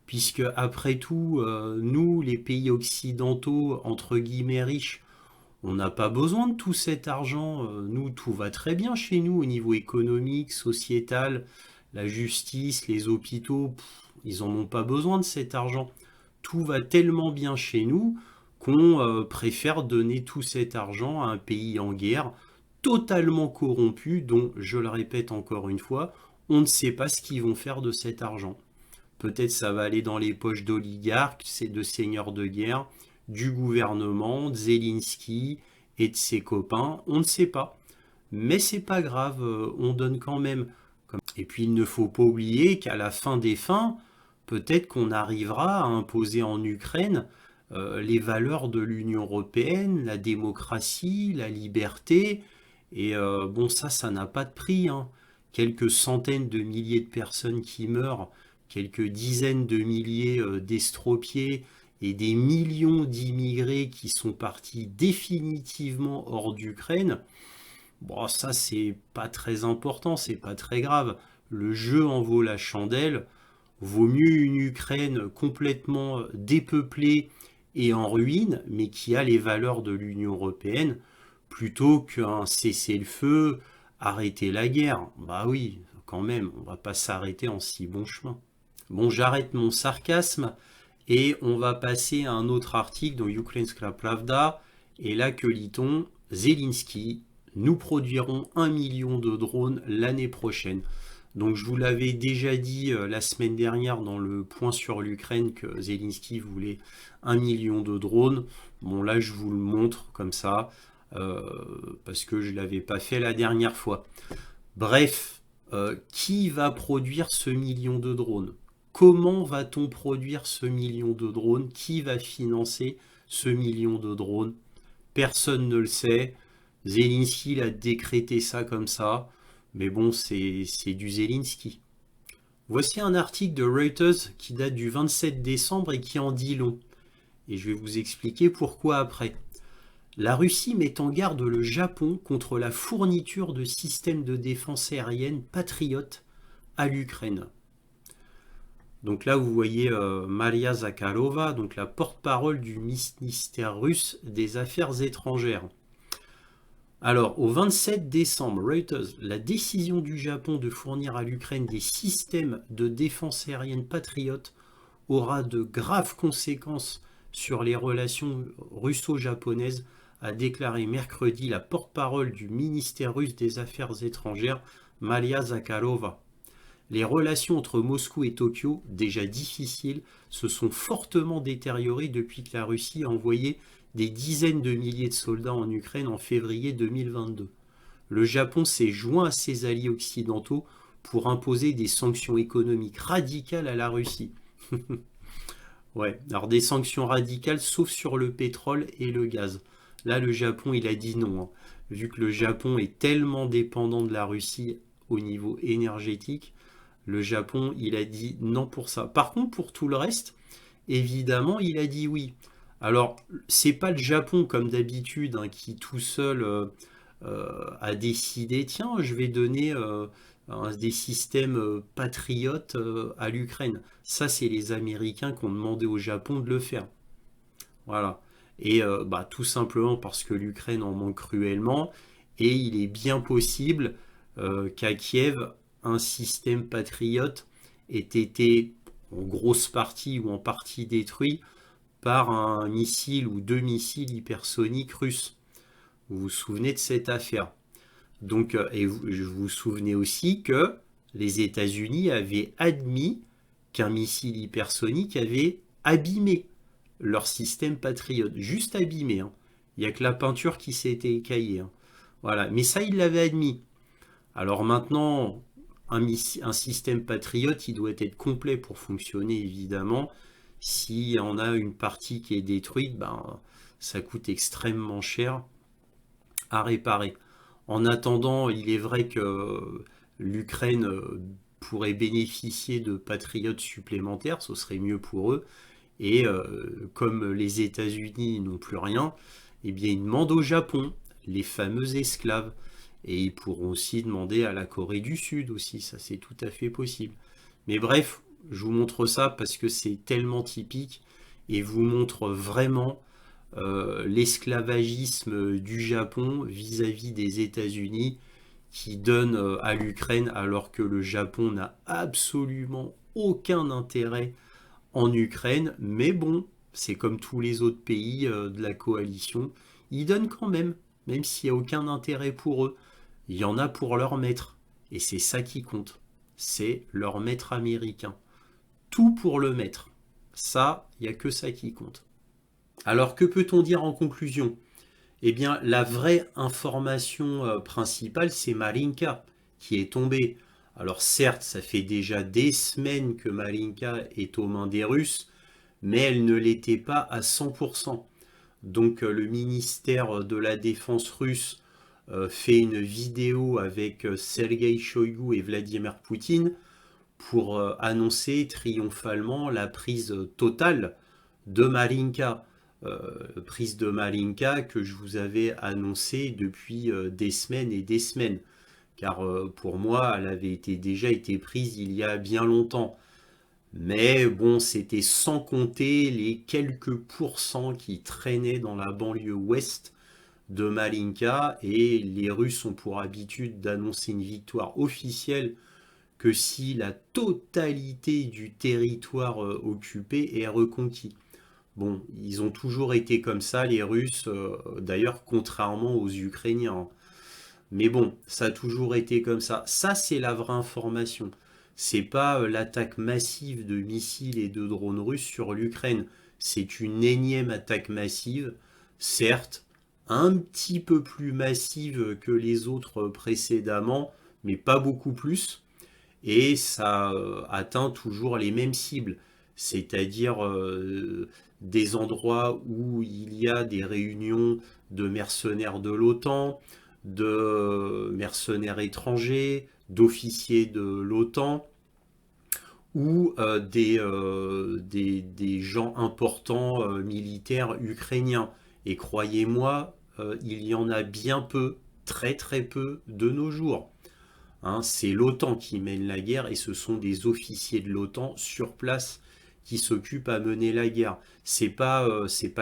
puisque après tout, nous, les pays occidentaux, entre guillemets riches, on n'a pas besoin de tout cet argent. Nous, tout va très bien chez nous au niveau économique, sociétal, la justice, les hôpitaux, ils n'en ont pas besoin de cet argent. Tout va tellement bien chez nous qu'on préfère donner tout cet argent à un pays en guerre, totalement corrompus, dont, je le répète encore une fois, on ne sait pas ce qu'ils vont faire de cet argent. Peut-être ça va aller dans les poches d'oligarques, de seigneurs de guerre, du gouvernement, de Zelensky et de ses copains, on ne sait pas. Mais c'est pas grave, on donne quand même. Et puis il ne faut pas oublier qu'à la fin des fins, peut-être qu'on arrivera à imposer en Ukraine les valeurs de l'Union européenne, la démocratie, la liberté. Et bon, ça n'a pas de prix, hein. Quelques centaines de milliers de personnes qui meurent, quelques dizaines de milliers d'estropiés et des millions d'immigrés qui sont partis définitivement hors d'Ukraine. Bon, ça, c'est pas très important, c'est pas très grave. Le jeu en vaut la chandelle. Vaut mieux une Ukraine complètement dépeuplée et en ruine, mais qui a les valeurs de l'Union européenne, plutôt qu'un cessez-le-feu, arrêter la guerre. Bah oui, quand même, on va pas s'arrêter en si bon chemin. Bon, j'arrête mon sarcasme et on va passer à un autre article dans Ukrainska Pravda. Et là, que lit-on? Zelensky, nous produirons 1 million de drones l'année prochaine. Donc je vous l'avais déjà dit la semaine dernière dans le point sur l'Ukraine que Zelensky voulait 1 million de drones. Bon là je vous le montre comme ça parce que je ne l'avais pas fait la dernière fois. Bref, qui va produire ce million de drones? Comment va-t-on produire ce million de drones? Qui va financer ce million de drones? Personne ne le sait. Zelensky a décrété ça comme ça. Mais bon, c'est du Zelensky. Voici un article de Reuters qui date du 27 décembre et qui en dit long. Et je vais vous expliquer pourquoi après. La Russie met en garde le Japon contre la fourniture de systèmes de défense aérienne patriotes à l'Ukraine. Donc là, vous voyez Maria Zakharova, donc la porte-parole du ministère russe des Affaires étrangères. Alors, au 27 décembre, Reuters, la décision du Japon de fournir à l'Ukraine des systèmes de défense aérienne patriotes aura de graves conséquences sur les relations russo-japonaises, a déclaré mercredi la porte-parole du ministère russe des Affaires étrangères, Maria Zakharova. Les relations entre Moscou et Tokyo, déjà difficiles, se sont fortement détériorées depuis que la Russie a envoyé des dizaines de milliers de soldats en Ukraine en février 2022. Le Japon s'est joint à ses alliés occidentaux pour imposer des sanctions économiques radicales à la Russie. Ouais, alors des sanctions radicales sauf sur le pétrole et le gaz. Là, le Japon, il a dit non, hein. Vu que le Japon est tellement dépendant de la Russie au niveau énergétique, le Japon, il a dit non pour ça. Par contre, pour tout le reste, évidemment, il a dit oui. Alors, c'est pas le Japon comme d'habitude hein, qui tout seul a décidé, tiens, je vais donner des systèmes patriotes à l'Ukraine. Ça, c'est les Américains qui ont demandé au Japon de le faire. Voilà. Et bah, tout simplement parce que l'Ukraine en manque cruellement et il est bien possible qu'à Kiev, un système patriote ait été en grosse partie ou en partie détruit par un missile ou deux missiles hypersoniques russes. Vous vous souvenez de cette affaire. Donc, et vous vous souvenez aussi que les États-Unis avaient admis qu'un missile hypersonique avait abîmé leur système patriote. Juste abîmé. Hein. Il n'y a que la peinture qui s'était écaillée. Hein. Voilà. Mais ça, ils l'avaient admis. Alors maintenant, un système patriote, il doit être complet pour fonctionner, évidemment. Si on a une partie qui est détruite, ben, ça coûte extrêmement cher à réparer. En attendant, il est vrai que l'Ukraine pourrait bénéficier de patriotes supplémentaires, ce serait mieux pour eux. Et comme les États-Unis n'ont plus rien, eh bien ils demandent au Japon les fameux esclaves. Et ils pourront aussi demander à la Corée du Sud aussi, ça c'est tout à fait possible. Mais bref, je vous montre ça parce que c'est tellement typique et vous montre vraiment l'esclavagisme du Japon vis-à-vis des États-Unis qui donne à l'Ukraine alors que le Japon n'a absolument aucun intérêt en Ukraine. Mais bon, c'est comme tous les autres pays de la coalition, ils donnent quand même. même s'il n'y a aucun intérêt pour eux. Il y en a pour leur maître. Et c'est ça qui compte. C'est leur maître américain. Tout pour le maître. Ça, il n'y a que ça qui compte. Alors que peut-on dire en conclusion? Eh bien, la vraie information principale, c'est Marinka qui est tombée. Alors certes, ça fait déjà des semaines que Marinka est aux mains des Russes, mais elle ne l'était pas à 100%. Donc le ministère de la Défense russe fait une vidéo avec Sergei Shoigu et Vladimir Poutine pour annoncer triomphalement la prise totale de Marinka. Prise de Marinka que je vous avais annoncée depuis des semaines et des semaines. Car pour moi, elle avait déjà été prise il y a bien longtemps. Mais bon, c'était sans compter les quelques pourcents qui traînaient dans la banlieue ouest de Marinka, et les Russes ont pour habitude d'annoncer une victoire officielle que si la totalité du territoire occupé est reconquis. Bon, ils ont toujours été comme ça, les Russes, d'ailleurs, contrairement aux Ukrainiens. Mais bon, ça a toujours été comme ça. Ça, c'est la vraie information. C'est pas l'attaque massive de missiles et de drones russes sur l'Ukraine. C'est une énième attaque massive, certes, un petit peu plus massive que les autres précédemment, mais pas beaucoup plus. Et ça atteint toujours les mêmes cibles, c'est-à-dire des endroits où il y a des réunions de mercenaires de l'OTAN, de mercenaires étrangers, d'officiers de l'OTAN, ou des gens importants militaires ukrainiens. Et croyez-moi, il y en a bien peu, très très peu de nos jours. Hein, c'est l'OTAN qui mène la guerre et ce sont des officiers de l'OTAN sur place qui s'occupent à mener la guerre. C'est pas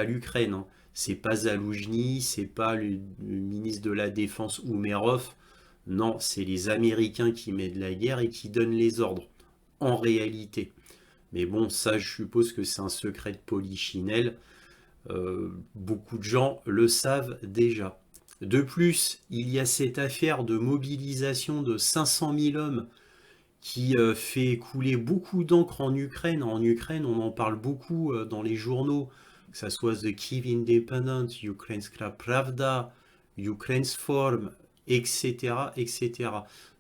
l'Ukraine, hein. C'est pas Zaloujny, c'est pas le ministre de la Défense Oumerov. Non, c'est les Américains qui mènent la guerre et qui donnent les ordres, en réalité. Mais bon, ça, je suppose que c'est un secret de polichinelle. Beaucoup de gens le savent déjà. De plus, il y a cette affaire de mobilisation de 500 000 hommes qui fait couler beaucoup d'encre en Ukraine. En Ukraine, on en parle beaucoup dans les journaux, que ce soit The Kyiv Independent, Ukrainska Pravda, Ukraine's Forum, etc., etc.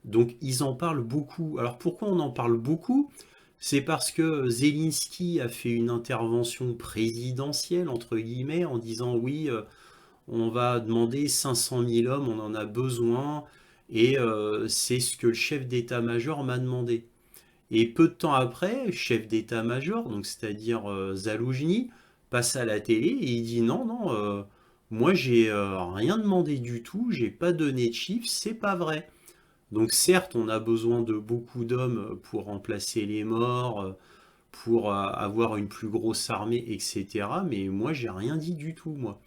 Donc, ils en parlent beaucoup. Alors, pourquoi on en parle beaucoup? C'est parce que Zelensky a fait une intervention présidentielle, entre guillemets, en disant oui, on va demander 500 000 hommes, on en a besoin, et c'est ce que le chef d'état-major m'a demandé. Et peu de temps après, le chef d'état-major, donc c'est-à-dire Zaloujny, passe à la télé et il dit non, non, moi j'ai rien demandé du tout, j'ai pas donné de chiffres, c'est pas vrai. Donc certes, on a besoin de beaucoup d'hommes pour remplacer les morts, pour avoir une plus grosse armée, etc. Mais moi j'ai rien dit du tout, moi.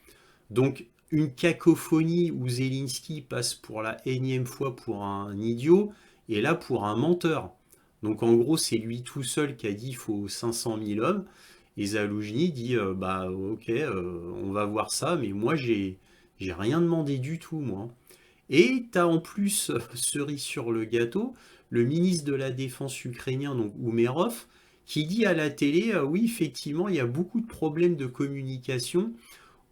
Donc, une cacophonie où Zelensky passe pour la énième fois pour un idiot et là pour un menteur. Donc, en gros, c'est lui tout seul qui a dit qu'il faut 500 000 hommes. Et Zaloujny dit bah ok, on va voir ça, mais moi j'ai rien demandé du tout, moi. Et t'as en plus, cerise sur le gâteau, le ministre de la Défense ukrainien, donc Oumerov, qui dit à la télé oui, effectivement, il y a beaucoup de problèmes de communication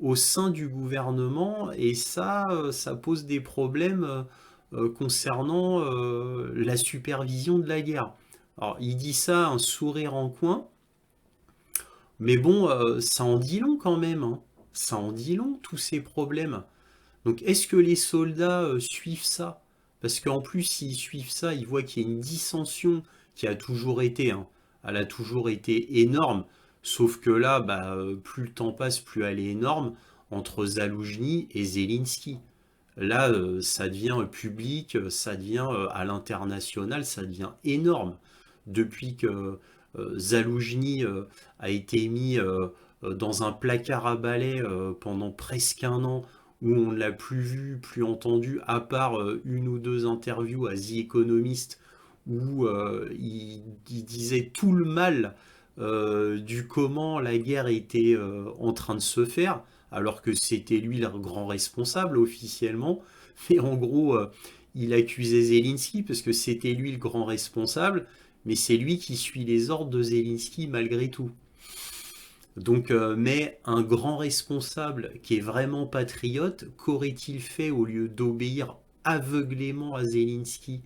au sein du gouvernement et ça pose des problèmes concernant la supervision de la guerre. Alors il dit ça un sourire en coin, mais bon, ça en dit long quand même, hein. Ça en dit long tous ces problèmes. Donc est-ce que les soldats suivent ça? Parce qu'en plus, s'ils suivent ça, ils voient qu'il y a une dissension qui a toujours été, hein. Elle a toujours été énorme. Sauf que là, bah, plus le temps passe, plus elle est énorme entre Zaloujny et Zelensky. Là, ça devient public, ça devient à l'international, ça devient énorme. Depuis que Zaloujny a été mis dans un placard à balai pendant presque un an, où on ne l'a plus vu, plus entendu, à part une ou deux interviews à The Economist, où il disait tout le mal du comment la guerre était en train de se faire, alors que c'était lui le grand responsable officiellement. Mais en gros, il accusait Zelensky parce que c'était lui le grand responsable, mais c'est lui qui suit les ordres de Zelensky malgré tout. Donc, mais un grand responsable qui est vraiment patriote, qu'aurait-il fait au lieu d'obéir aveuglément à Zelensky?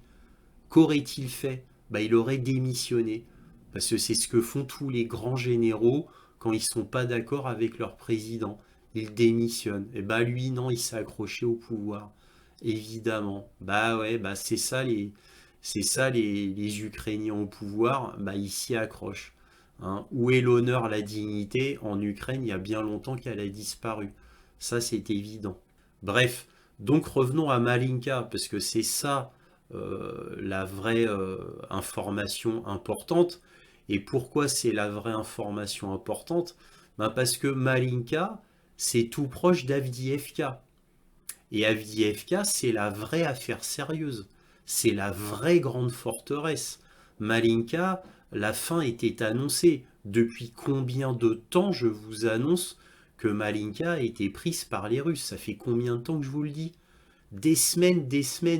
Qu'aurait-il fait? Bah, il aurait démissionné. Parce que c'est ce que font tous les grands généraux quand ils sont pas d'accord avec leur président. Ils démissionnent. Et bah lui, non, il s'est accroché au pouvoir. Évidemment. Bah ouais, bah c'est ça les Ukrainiens au pouvoir, bah ils s'y accrochent. Hein. Où est l'honneur, la dignité? En Ukraine, il y a bien longtemps qu'elle a disparu. Ça, c'est évident. Bref, donc revenons à Malinka, parce que c'est ça la vraie information importante. Et pourquoi c'est la vraie information importante? Ben parce que Malinka, c'est tout proche d'Avdiivka. Et Avdiivka, c'est la vraie affaire sérieuse. C'est la vraie grande forteresse. Malinka, la fin était annoncée. Depuis combien de temps je vous annonce que Malinka a été prise par les Russes? Ça fait combien de temps que je vous le dis? Des semaines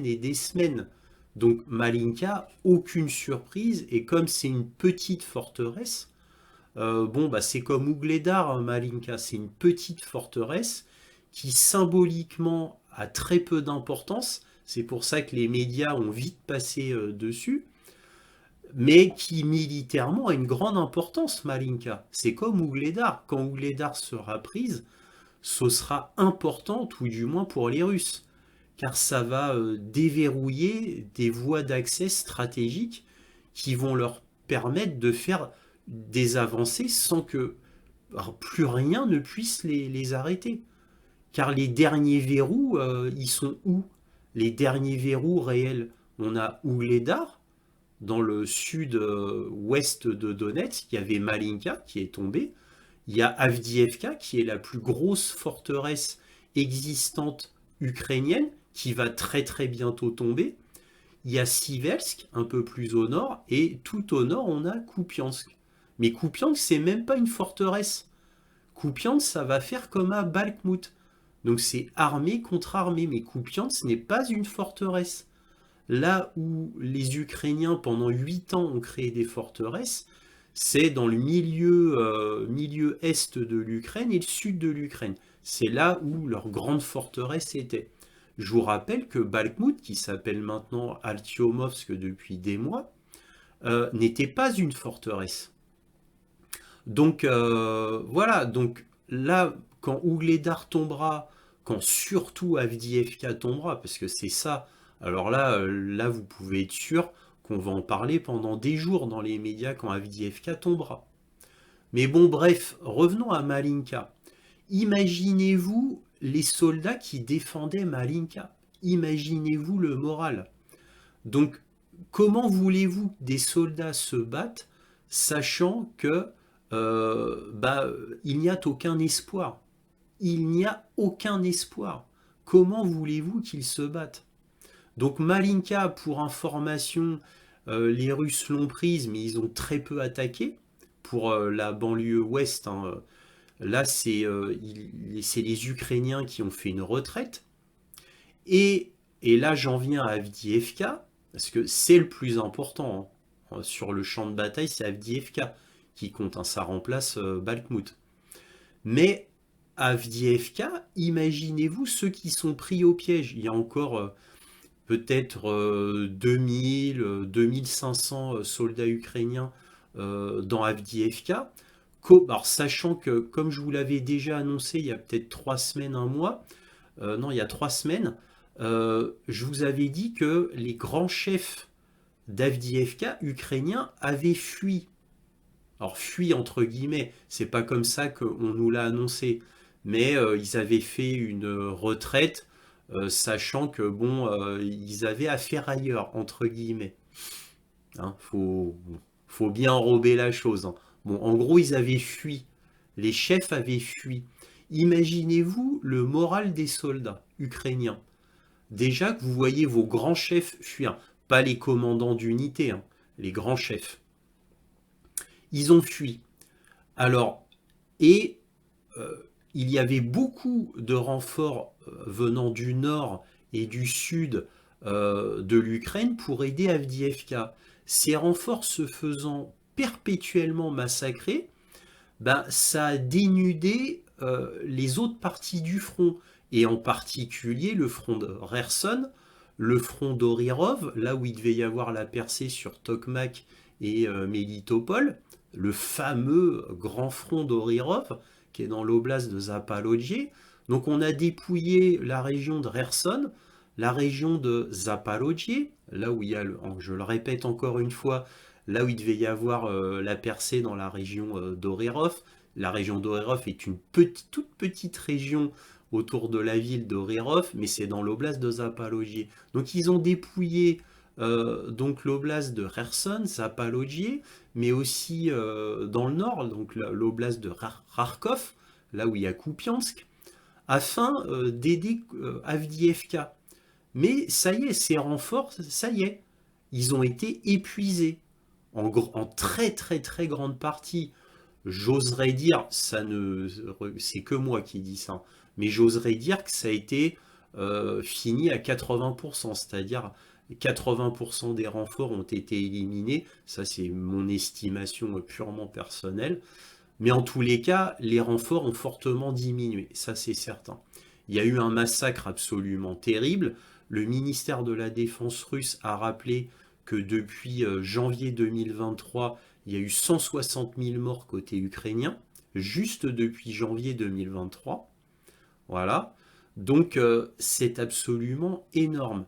et des semaines. Donc Malinka, aucune surprise. Et comme c'est une petite forteresse, bon, bah, c'est comme Ougledar, hein, Malinka. C'est une petite forteresse qui symboliquement a très peu d'importance. C'est pour ça que les médias ont vite passé dessus. Mais qui militairement a une grande importance, Malinka. C'est comme Ougledar. Quand Ougledar sera prise, ce sera important, tout du moins pour les Russes car ça va déverrouiller des voies d'accès stratégiques qui vont leur permettre de faire des avancées sans que plus rien ne puisse les arrêter. Car les derniers verrous, ils sont où? Les derniers verrous réels. On a Ougledar, dans le sud-ouest de Donetsk, il y avait Malinka qui est tombée. Il y a Avdiivka qui est la plus grosse forteresse existante ukrainienne qui va très très bientôt tomber. Il y a Siversk un peu plus au nord et tout au nord on a Kupiansk. Mais Kupiansk c'est même pas une forteresse. Kupiansk ça va faire comme à Bakhmut. Donc c'est armée contre armée mais Kupiansk n'est pas une forteresse. Là où les Ukrainiens pendant 8 ans ont créé des forteresses, c'est dans le milieu est de l'Ukraine et le sud de l'Ukraine. C'est là où leur grande forteresse était. Je vous rappelle que Bakhmut, qui s'appelle maintenant Artyomovsk depuis des mois, n'était pas une forteresse. Donc voilà, donc là, quand Ougledar tombera, quand surtout Avdiivka tombera, parce que c'est ça, alors là, là vous pouvez être sûr qu'on va en parler pendant des jours dans les médias quand Avdiivka tombera. Mais bon, bref, revenons à Malinka. Imaginez-vous les soldats qui défendaient Malinka. Imaginez-vous le moral. Donc, comment voulez-vous des soldats se battent sachant que bah, il n'y a aucun espoir? Il n'y a aucun espoir. Comment voulez-vous qu'ils se battent? Donc Malinka, pour information, les Russes l'ont prise, mais ils ont très peu attaqué pour la banlieue ouest. Hein. Là, c'est les Ukrainiens qui ont fait une retraite. Et là, j'en viens à Avdiivka, parce que c'est le plus important. Hein. Sur le champ de bataille, c'est Avdiivka qui compte. Hein, ça remplace Bakhmut. Mais Avdiivka, imaginez-vous ceux qui sont pris au piège. Il y a encore peut-être 2000, 2500 soldats ukrainiens dans Avdiivka. Alors, sachant que, comme je vous l'avais déjà annoncé il y a peut-être 3 semaines, un mois, non, il y a 3 semaines, je vous avais dit que les grands chefs d'Avdiivka ukrainiens avaient fui. Alors, fui entre guillemets, c'est pas comme ça qu'on nous l'a annoncé, mais ils avaient fait une retraite, sachant que, bon, ils avaient affaire ailleurs, entre guillemets. Hein, faut bien enrober la chose. Hein. Bon, en gros, ils avaient fui. Les chefs avaient fui. Imaginez-vous le moral des soldats ukrainiens. Déjà que vous voyez vos grands chefs fuir, pas les commandants d'unité, hein, les grands chefs. Ils ont fui. Alors, et il y avait beaucoup de renforts venant du nord et du sud de l'Ukraine pour aider Avdiivka. Ces renforts se faisant perpétuellement massacrer, ben, ça a dénudé les autres parties du front, et en particulier le front de Kherson, le front d'Orirov, là où il devait y avoir la percée sur Tokmak et Melitopol, le fameux grand front d'Orirov, qui est dans l'oblast de Zaporožie. Donc on a dépouillé la région de Kherson, la région de Zaporožie, là où il y a, je le répète encore une fois, là où il devait y avoir la percée dans la région d'Orirov. La région d'Orirov est une toute petite région autour de la ville d'Orirov, mais c'est dans l'oblast de Zaporožie. Donc ils ont dépouillé donc l'oblast de Kherson, Zaporožie, mais aussi dans le nord, donc l'oblast de Kharkov, là où il y a Kupiansk, afin d'aider Avdiivka. Mais ça y est, ces renforts, ça y est, ils ont été épuisés en très très très grande partie. J'oserais dire, c'est que moi qui dis ça, mais j'oserais dire que ça a été fini à 80%, c'est-à-dire 80% des renforts ont été éliminés. Ça, c'est mon estimation purement personnelle. Mais en tous les cas, les renforts ont fortement diminué, ça c'est certain. Il y a eu un massacre absolument terrible. Le ministère de la Défense russe a rappelé que depuis janvier 2023, il y a eu 160 000 morts côté ukrainien, juste depuis janvier 2023. Voilà. Donc c'est absolument énorme.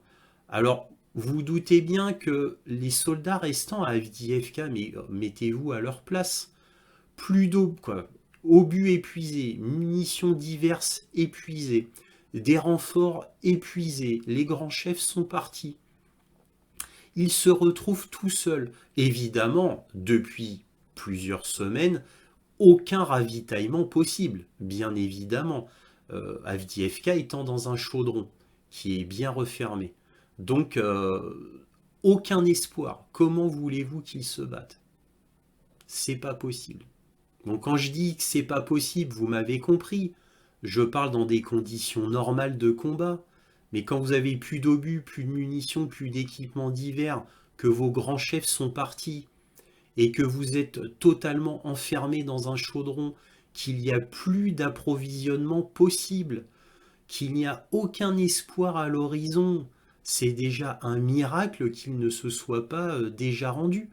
Alors, vous doutez bien que les soldats restants à Avdiivka, mais mettez-vous à leur place. Plus d'eau, quoi. Obus épuisés, munitions diverses épuisées, des renforts épuisés, les grands chefs sont partis. Ils se retrouvent tout seuls. Évidemment, depuis plusieurs semaines, aucun ravitaillement possible, bien évidemment. Avdiivka étant dans un chaudron qui est bien refermé. Donc, aucun espoir. Comment voulez-vous qu'ils se battent? C'est pas possible. Donc quand je dis que c'est pas possible, vous m'avez compris. Je parle dans des conditions normales de combat. Mais quand vous avez plus d'obus, plus de munitions, plus d'équipements divers, que vos grands chefs sont partis, et que vous êtes totalement enfermé dans un chaudron, qu'il n'y a plus d'approvisionnement possible, qu'il n'y a aucun espoir à l'horizon, c'est déjà un miracle qu'il ne se soit pas déjà rendu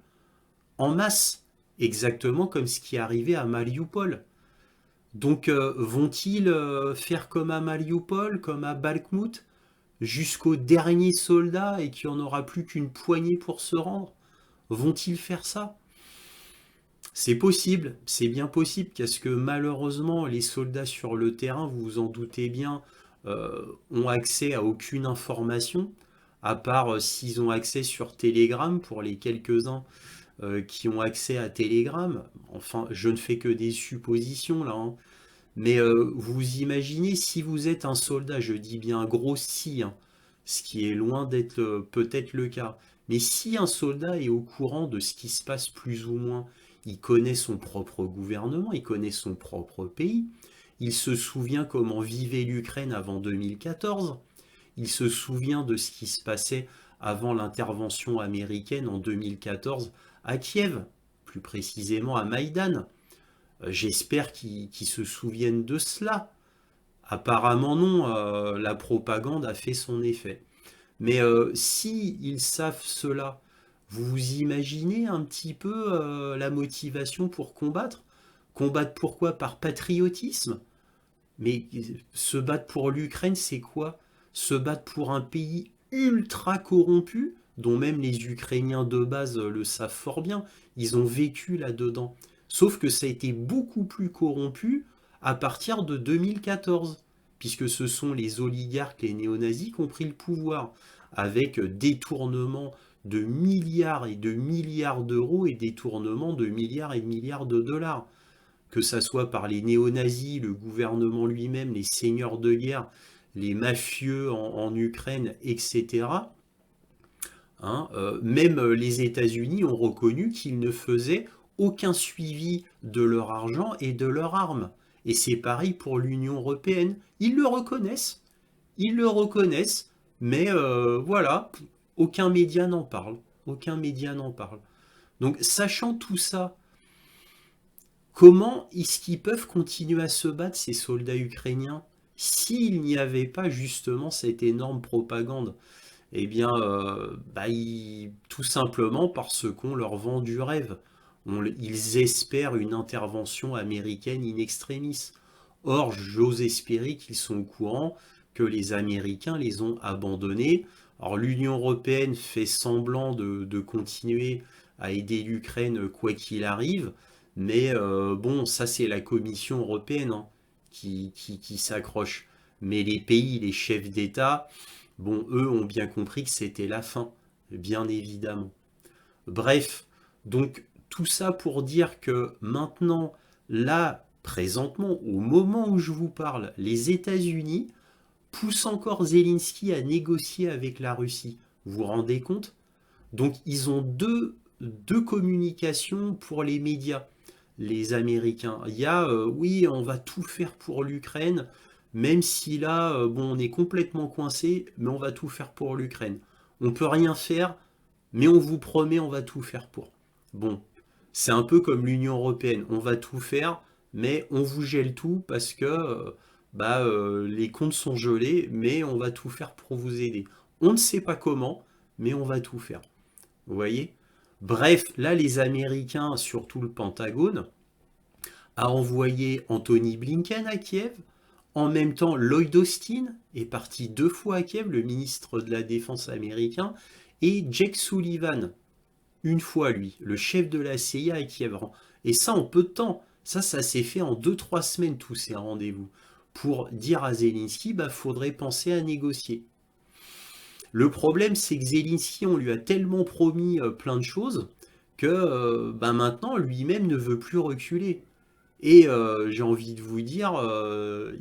en masse, exactement comme ce qui est arrivé à Mariupol. Donc vont-ils faire comme à Mariupol, comme à Bakhmut, jusqu'au dernier soldat et qu'il n'y en aura plus qu'une poignée pour se rendre? Vont-ils faire ça? C'est possible, c'est bien possible, parce que malheureusement, les soldats sur le terrain, vous vous en doutez bien, ont accès à aucune information, à part s'ils ont accès sur Telegram, pour les quelques-uns qui ont accès à Telegram. Enfin, je ne fais que des suppositions là, hein. Mais vous imaginez si vous êtes un soldat, je dis bien gros si, hein, ce qui est loin d'être peut-être le cas. Mais si un soldat est au courant de ce qui se passe plus ou moins, il connaît son propre gouvernement, il connaît son propre pays, il se souvient comment vivait l'Ukraine avant 2014, il se souvient de ce qui se passait avant l'intervention américaine en 2014 à Kiev, plus précisément à Maïdan. J'espère qu'ils se souviennent de cela. Apparemment non, la propagande a fait son effet. Mais si ils savent cela, vous imaginez un petit peu la motivation pour combattre? Combattre pourquoi? Par patriotisme? Mais se battre pour l'Ukraine, c'est quoi? Se battre pour un pays ultra corrompu, dont même les Ukrainiens de base le savent fort bien. Ils ont vécu là-dedans. Sauf que ça a été beaucoup plus corrompu à partir de 2014, puisque ce sont les oligarques, les néo-nazis qui ont pris le pouvoir, avec détournement de milliards et de milliards d'euros et détournement de milliards et de milliards de dollars. Que ça soit par les néo-nazis, le gouvernement lui-même, les seigneurs de guerre, les mafieux en Ukraine, etc. Hein, même les États-Unis ont reconnu qu'ils ne faisaient aucun suivi de leur argent et de leurs armes. Et c'est pareil pour l'Union européenne. Ils le reconnaissent, mais voilà, aucun média n'en parle. Aucun média n'en parle. Donc, sachant tout ça, comment est-ce qu'ils peuvent continuer à se battre, ces soldats ukrainiens, s'il n'y avait pas justement cette énorme propagande? Eh bien, tout simplement parce qu'on leur vend du rêve. Ils espèrent une intervention américaine in extremis. Or, j'ose espérer qu'ils sont au courant que les Américains les ont abandonnés. Alors, l'Union européenne fait semblant de continuer à aider l'Ukraine quoi qu'il arrive, mais bon, ça c'est la Commission européenne, hein, qui s'accroche. Mais les pays, les chefs d'État, bon, eux ont bien compris que c'était la fin, bien évidemment. Bref, donc tout ça pour dire que maintenant, là, présentement, au moment où je vous parle, les États-Unis poussent encore Zelensky à négocier avec la Russie. Vous vous rendez compte? Donc ils ont deux communications pour les médias, les Américains. Il y a, oui, on va tout faire pour l'Ukraine, même si là, bon, on est complètement coincé, mais on va tout faire pour l'Ukraine. On peut rien faire, mais on vous promet, on va tout faire pour. Bon, c'est un peu comme l'Union européenne. On va tout faire, mais on vous gèle tout parce que les comptes sont gelés, mais on va tout faire pour vous aider. On ne sait pas comment, mais on va tout faire. Vous voyez? Bref, là, les Américains, surtout le Pentagone, a envoyé Anthony Blinken à Kiev. En même temps, Lloyd Austin est parti 2 fois à Kiev, le ministre de la Défense américain, et Jake Sullivan, une fois lui, le chef de la CIA à Kiev. Et ça en peu de temps. Ça s'est fait en 2-3 semaines, tous ces rendez-vous, pour dire à Zelensky, faudrait penser à négocier. Le problème, c'est que Zelensky, on lui a tellement promis plein de choses que maintenant, lui-même ne veut plus reculer. Et j'ai envie de vous dire,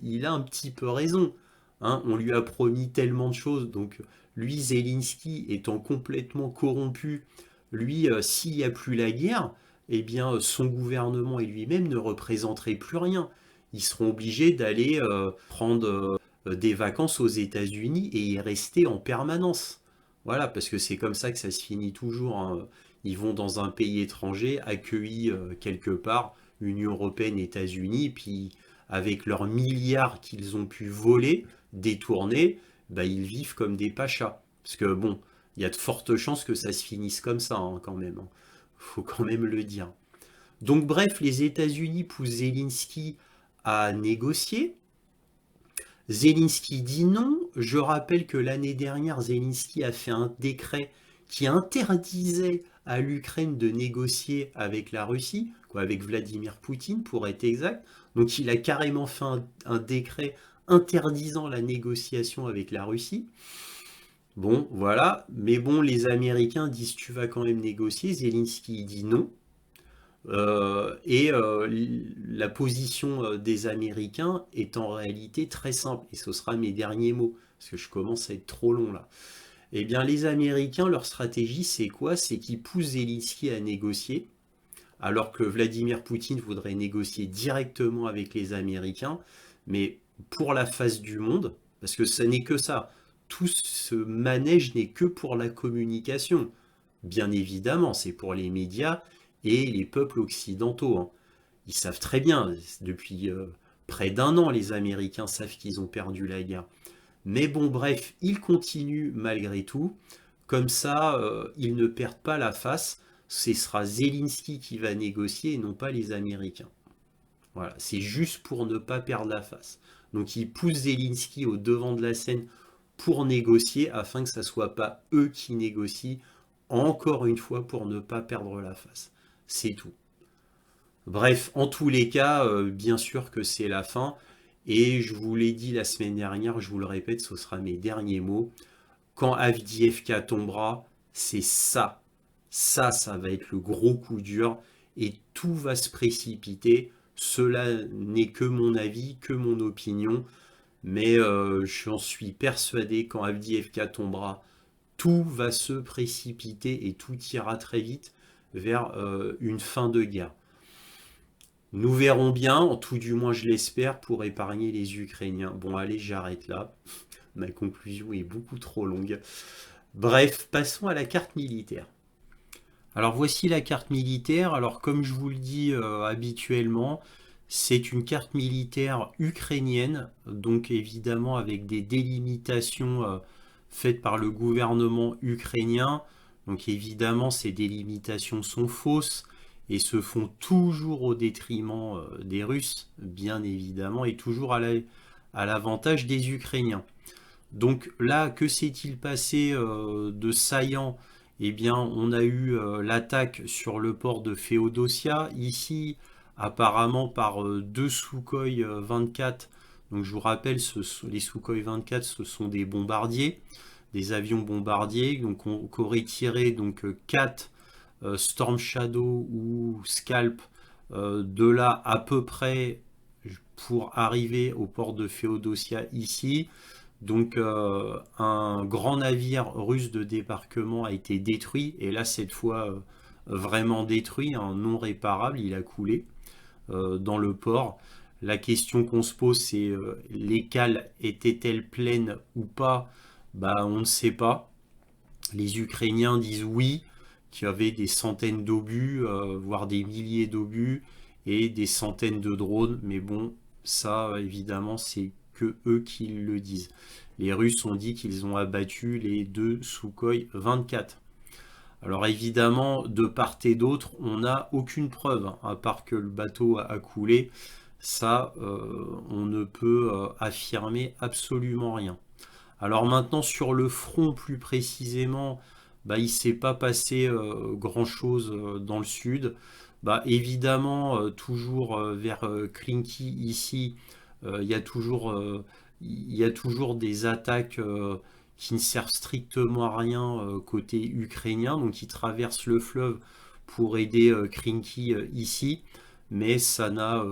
il a un petit peu raison. Hein. On lui a promis tellement de choses. Donc, lui, Zelensky, étant complètement corrompu, lui, s'il n'y a plus la guerre, eh bien, son gouvernement et lui-même ne représenteraient plus rien. Ils seront obligés d'aller prendre des vacances aux États-Unis et y rester en permanence. Voilà, parce que c'est comme ça que ça se finit toujours. Hein. Ils vont dans un pays étranger, accueillis quelque part, Union européenne, États-Unis, puis avec leurs milliards qu'ils ont pu voler, détourner, ils vivent comme des pachas. Parce que bon, il y a de fortes chances que ça se finisse comme ça, hein, quand même. Hein. Faut quand même le dire. Donc bref, les États-Unis poussent Zelensky à négocier. Zelensky dit non. Je rappelle que l'année dernière, Zelensky a fait un décret qui interdisait à l'Ukraine de négocier avec la Russie, quoi, avec Vladimir Poutine pour être exact. Donc il a carrément fait un décret interdisant la négociation avec la Russie. Bon, voilà. Mais bon, les Américains disent tu vas quand même négocier. Zelensky dit non. La position des Américains est en réalité très simple, et ce sera mes derniers mots, parce que je commence à être trop long là. Eh bien, les Américains, leur stratégie, c'est quoi? C'est qu'ils poussent Zelensky à négocier, alors que Vladimir Poutine voudrait négocier directement avec les Américains, mais pour la face du monde, parce que ça n'est que ça, tout ce manège n'est que pour la communication. Bien évidemment, c'est pour les médias et les peuples occidentaux. Hein. Ils savent très bien, depuis près d'1 an, les Américains savent qu'ils ont perdu la guerre. Mais bon, bref, ils continuent malgré tout. Comme ça, ils ne perdent pas la face. Ce sera Zelensky qui va négocier et non pas les Américains. Voilà, c'est juste pour ne pas perdre la face. Donc ils poussent Zelensky au devant de la scène pour négocier afin que ce ne soit pas eux qui négocient, encore une fois pour ne pas perdre la face. C'est tout. Bref, en tous les cas, bien sûr que c'est la fin. Et je vous l'ai dit la semaine dernière, je vous le répète, ce sera mes derniers mots. Quand Avdiivka tombera, c'est ça. Ça va être le gros coup dur. Et tout va se précipiter. Cela n'est que mon avis, que mon opinion. Mais j'en suis persuadé, quand Avdiivka tombera, tout va se précipiter et tout ira très vite vers une fin de guerre. Nous verrons bien, tout du moins je l'espère, pour épargner les Ukrainiens. Bon, allez, j'arrête là. Ma conclusion est beaucoup trop longue. Bref, passons à la carte militaire. Alors voici la carte militaire. Alors comme je vous le dis habituellement, c'est une carte militaire ukrainienne, donc évidemment avec des délimitations faites par le gouvernement ukrainien. Donc évidemment ces délimitations sont fausses et se font toujours au détriment des Russes, bien évidemment, et toujours à l'avantage des Ukrainiens. Donc là, que s'est-il passé de saillant? Eh bien, on a eu l'attaque sur le port de Féodosia, ici apparemment par deux Sukhoi 24. Donc je vous rappelle, les Sukhoi 24, ce sont des bombardiers, des avions bombardiers, donc on aurait tiré donc 4 Storm Shadow ou Scalp de là à peu près pour arriver au port de Féodosia ici. Donc un grand navire russe de débarquement a été détruit, et là cette fois vraiment détruit, hein, non réparable, il a coulé dans le port. La question qu'on se pose, c'est les cales étaient-elles pleines ou pas? Bah, on ne sait pas. Les Ukrainiens disent oui, qu'il y avait des centaines d'obus, voire des milliers d'obus, et des centaines de drones, mais bon, ça évidemment c'est que eux qui le disent. Les Russes ont dit qu'ils ont abattu les deux Sukhoi 24. Alors évidemment, de part et d'autre, on n'a aucune preuve, hein, à part que le bateau a coulé. Ça, on ne peut affirmer absolument rien. Alors maintenant, sur le front plus précisément, bah, il ne s'est pas passé grand-chose dans le sud. Bah, évidemment, toujours vers Klinky ici, il y a toujours, il y a toujours des attaques qui ne servent strictement à rien côté ukrainien, donc ils traversent le fleuve pour aider Klinky ici, mais ça n'a,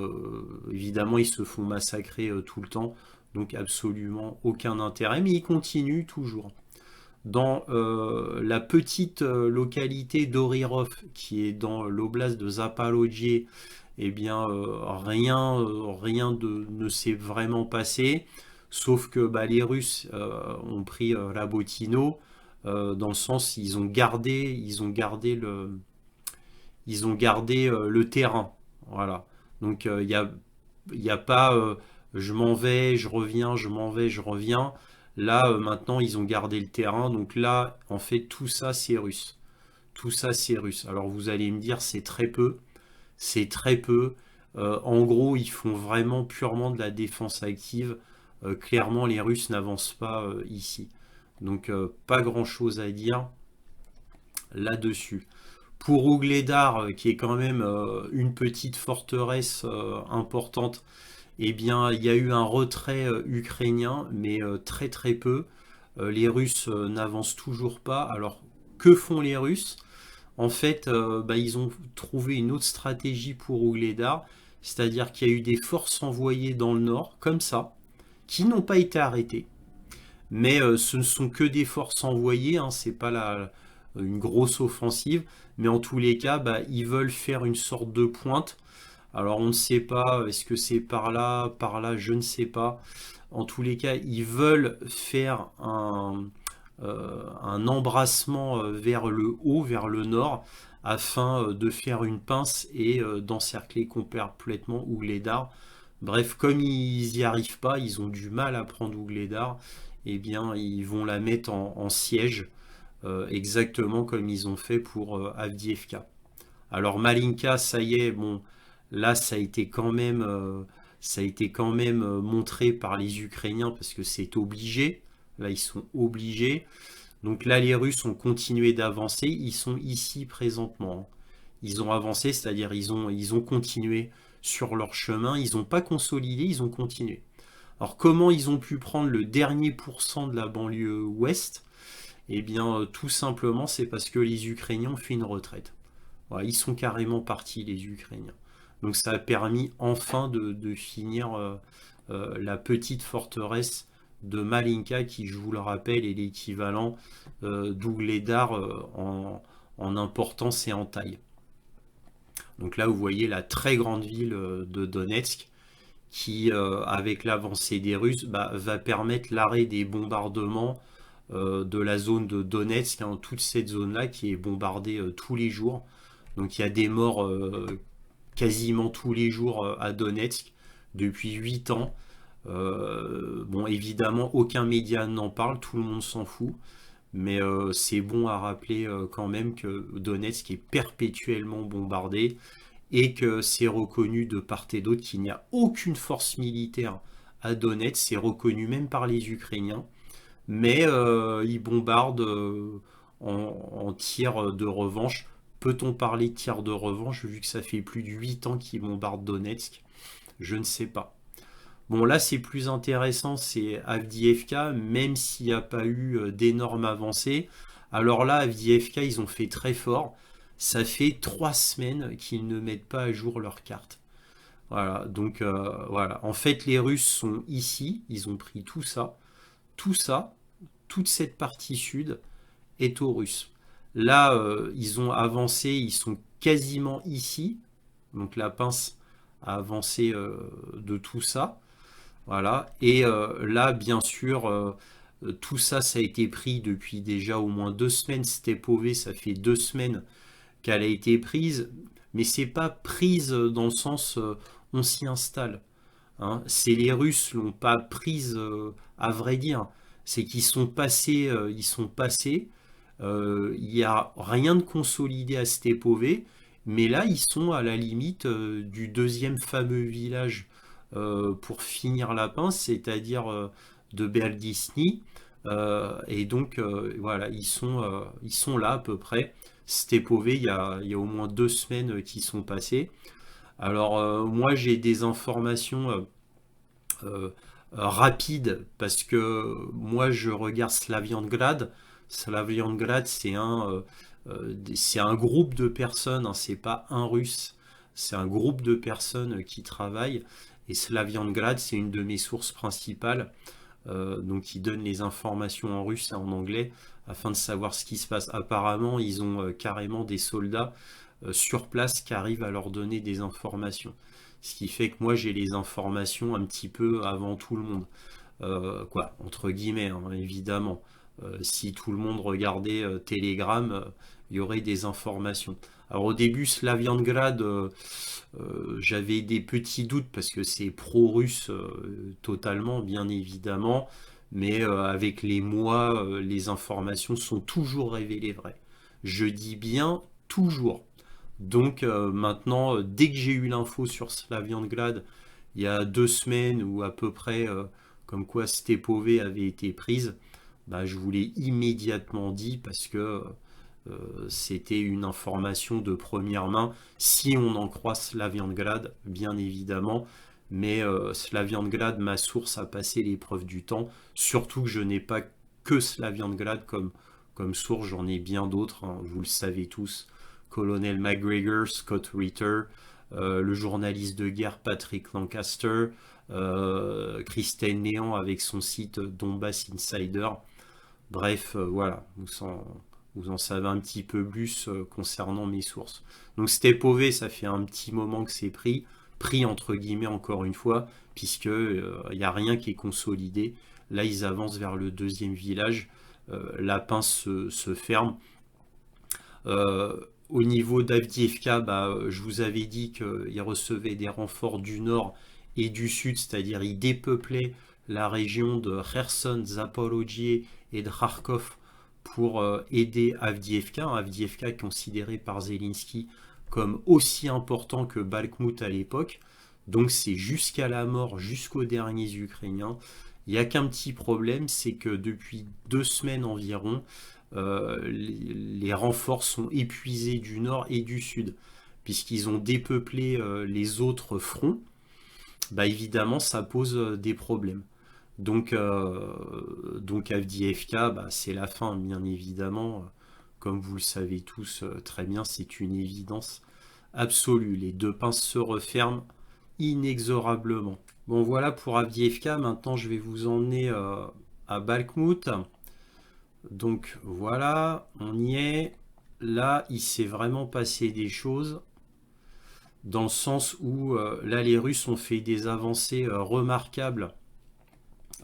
évidemment, ils se font massacrer tout le temps, donc absolument aucun intérêt, mais ils continuent toujours. Dans la petite localité d'Orirov, qui est dans l'oblast de Zaporojye, eh bien, rien ne s'est vraiment passé, sauf que bah, les Russes ont pris Rabotino, dans le sens ils ont gardé le terrain. Voilà. Donc il y a pas je m'en vais, je reviens, je m'en vais, je reviens. Là, maintenant, ils ont gardé le terrain. Donc là, en fait, tout ça, c'est russe. Tout ça, c'est russe. Alors vous allez me dire, c'est très peu. C'est très peu. En gros, ils font vraiment purement de la défense active. Clairement, les Russes n'avancent pas ici. Donc, pas grand-chose à dire là-dessus. Pour Ougledar, qui est quand même une petite forteresse importante, eh bien, il y a eu un retrait ukrainien, mais très très peu. Les Russes n'avancent toujours pas. Alors, que font les Russes? En fait, bah, ils ont trouvé une autre stratégie pour Ougledar, c'est-à-dire qu'il y a eu des forces envoyées dans le nord, comme ça, qui n'ont pas été arrêtées. Mais ce ne sont que des forces envoyées, hein, c'est pas une grosse offensive, mais en tous les cas, bah, ils veulent faire une sorte de pointe. Alors on ne sait pas, est-ce que c'est par là, je ne sais pas. En tous les cas, ils veulent faire un embrassement vers le haut, vers le nord, afin de faire une pince et d'encercler complètement Ougledar. Bref, comme ils n'y arrivent pas, ils ont du mal à prendre Ougledar, eh bien ils vont la mettre en siège, exactement comme ils ont fait pour Avdiivka. Alors Malinka, ça y est, bon, là ça a été quand même montré par les Ukrainiens parce que c'est obligé. Là, ils sont obligés. Donc là, les Russes ont continué d'avancer. Ils sont ici présentement. Ils ont avancé, c'est-à-dire ils ont continué sur leur chemin. Ils n'ont pas consolidé, ils ont continué. Alors comment ils ont pu prendre le dernier pourcent de la banlieue ouest? Eh bien, tout simplement, c'est parce que les Ukrainiens ont fait une retraite. Voilà, ils sont carrément partis, les Ukrainiens. Donc ça a permis enfin de finir la petite forteresse de Malinka, qui, je vous le rappelle, est l'équivalent d'Ougledar en importance et en taille. Donc là, vous voyez la très grande ville de Donetsk qui, avec l'avancée des Russes, va permettre l'arrêt des bombardements de la zone de Donetsk, hein, toute cette zone-là qui est bombardée tous les jours. Donc il y a des morts quasiment tous les jours à Donetsk depuis 8 ans. Bon, évidemment, aucun média n'en parle, tout le monde s'en fout. Mais c'est bon à rappeler quand même que Donetsk est perpétuellement bombardé et que c'est reconnu de part et d'autre qu'il n'y a aucune force militaire à Donetsk. C'est reconnu même par les Ukrainiens. Mais ils bombardent en tir de revanche. Peut-on parler de tir de revanche vu que ça fait plus de 8 ans qu'ils bombardent Donetsk? Je ne sais pas. Bon, là, c'est plus intéressant, c'est Avdiivka, même s'il n'y a pas eu d'énormes avancées. Alors là, Avdiivka, ils ont fait très fort. Ça fait 3 semaines qu'ils ne mettent pas à jour leur carte. Voilà, donc voilà. En fait, les Russes sont ici, ils ont pris tout ça, toute cette partie sud est aux Russes. Là, ils ont avancé, ils sont quasiment ici. Donc la pince a avancé de tout ça. Voilà. Et là, bien sûr, tout ça, ça a été pris depuis déjà au moins 2 semaines. Stepové, ça fait 2 semaines qu'elle a été prise, mais c'est pas prise dans le sens on s'y installe. Hein. C'est les Russes l'ont pas prise à vrai dire. C'est qu'ils sont passés, il n'y a rien de consolidé à Stepové, mais là ils sont à la limite du deuxième fameux village pour finir la pince, c'est-à-dire de Berdisny. Et donc voilà, ils sont là à peu près. Stepové, il y a au moins 2 semaines qui sont passées. Alors moi j'ai des informations euh, rapides parce que moi je regarde Slaviangrad. Slaviangrad c'est un groupe de personnes, hein, c'est pas un russe, c'est un groupe de personnes qui travaillent. Et Slaviangrad c'est une de mes sources principales. Donc ils donnent les informations en russe et en anglais afin de savoir ce qui se passe. Apparemment, ils ont carrément des soldats sur place qui arrivent à leur donner des informations. Ce qui fait que moi j'ai les informations un petit peu avant tout le monde. Quoi, entre guillemets, hein, évidemment. Si tout le monde regardait Telegram, il y aurait des informations. Alors au début, Slaviangrad, j'avais des petits doutes parce que c'est pro-russe totalement, bien évidemment. Mais avec les mois, les informations sont toujours révélées vraies. Je dis bien toujours. Donc maintenant, dès que j'ai eu l'info sur Slaviangrad, il y a 2 semaines ou à peu près, comme quoi Stepové avait été prise, bah, je vous l'ai immédiatement dit parce que c'était une information de première main, si on en croit Slaviangrad, bien évidemment. Mais Slaviangrad, ma source, a passé l'épreuve du temps. Surtout que je n'ai pas que Slaviangrad comme source, j'en ai bien d'autres, hein, vous le savez tous. Colonel McGregor, Scott Ritter, le journaliste de guerre Patrick Lancaster, Christine Néant avec son site Donbass Insider. Bref, voilà, vous en savez un petit peu plus concernant mes sources. Donc Stepové, ça fait un petit moment que c'est pris entre guillemets encore une fois, puisque il n'y a rien qui est consolidé. Là, ils avancent vers le deuxième village. La pince se ferme. Au niveau d'Avdiivka, je vous avais dit qu'il recevait des renforts du nord et du sud, c'est-à-dire il dépeuplait la région de Kherson, Zaporozhye et de Kharkov pour aider Avdiivka. Avdiivka est considéré par Zelensky comme aussi important que Bakhmut à l'époque. Donc c'est jusqu'à la mort, jusqu'aux derniers Ukrainiens. Il n'y a qu'un petit problème, c'est que depuis 2 semaines environ, les renforts sont épuisés du nord et du sud, puisqu'ils ont dépeuplé les autres fronts. Bah évidemment, ça pose des problèmes. Donc Avdiivka, c'est la fin, bien évidemment. Comme vous le savez tous très bien, c'est une évidence absolue. Les deux pinces se referment inexorablement. Bon, voilà pour Avdiivka. Maintenant, je vais vous emmener à Bakhmut. Donc voilà, on y est. Là, il s'est vraiment passé des choses. dans le sens où là les Russes ont fait des avancées remarquables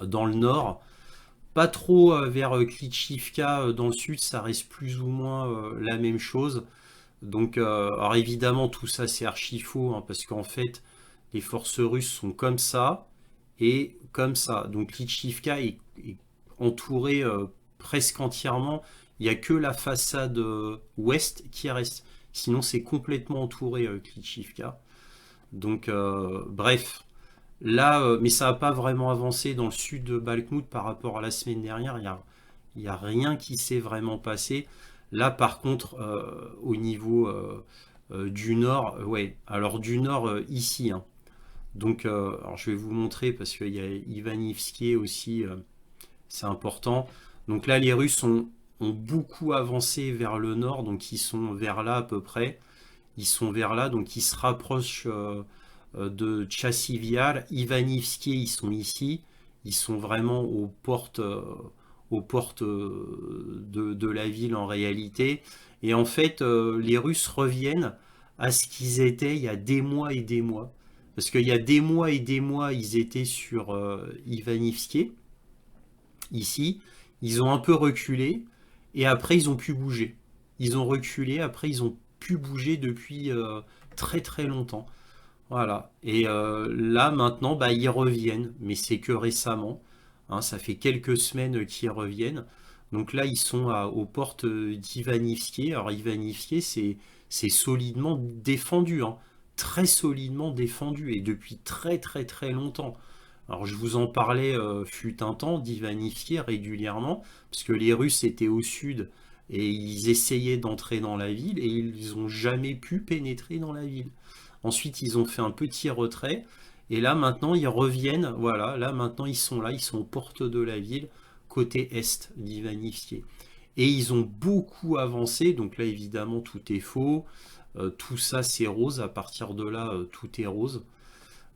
dans le nord, pas trop vers Klitschivka dans le sud, ça reste plus ou moins la même chose. Donc, alors évidemment, tout ça c'est archi faux, hein, parce qu'en fait, les forces russes sont comme ça et comme ça. Donc, Klitschivka est entouré presque entièrement. Il n'y a que la façade ouest qui reste. Sinon, c'est complètement entouré, Klitschivka. Donc, bref. Là, mais ça n'a pas vraiment avancé dans le sud de Bakhmout par rapport à la semaine dernière. Il y a rien qui s'est vraiment passé. Là, par contre, au niveau du nord, ouais. Alors du nord, ici, hein. Donc, alors je vais vous montrer parce qu'il y a Ivanivski aussi, c'est important. Donc là, les Russes ont beaucoup avancé vers le nord, donc ils sont vers là à peu près. Ils sont vers là, donc ils se rapprochent de Tchassiviar. Ivanivski, ils sont ici. Ils sont vraiment aux portes de la ville en réalité. Et en fait, les Russes reviennent à ce qu'ils étaient il y a des mois et des mois. Parce qu'il y a des mois et des mois, ils étaient sur Ivanivski, ici. Ils ont un peu reculé et après, ils ont pu bouger. Ils ont reculé, après, ils ont pu bouger depuis très très longtemps. Voilà. Et là, maintenant, bah, ils reviennent, mais c'est que récemment. Hein, ça fait quelques semaines qu'ils reviennent. Donc là, ils sont aux portes d'Ivanivski. Alors, Ivanivski, c'est solidement défendu, hein, très solidement défendu, et depuis très très très longtemps. Alors, je vous en parlais, fut un temps, d'Ivanivski régulièrement, parce que les Russes étaient au sud et ils essayaient d'entrer dans la ville et ils n'ont jamais pu pénétrer dans la ville. Ensuite, ils ont fait un petit retrait. Et là, maintenant, ils reviennent. Voilà, là, maintenant, ils sont là. Ils sont aux portes de la ville, côté est d'Ivanivski. Et ils ont beaucoup avancé. Donc là, évidemment, tout est faux. Tout ça, c'est rose. À partir de là, tout est rose.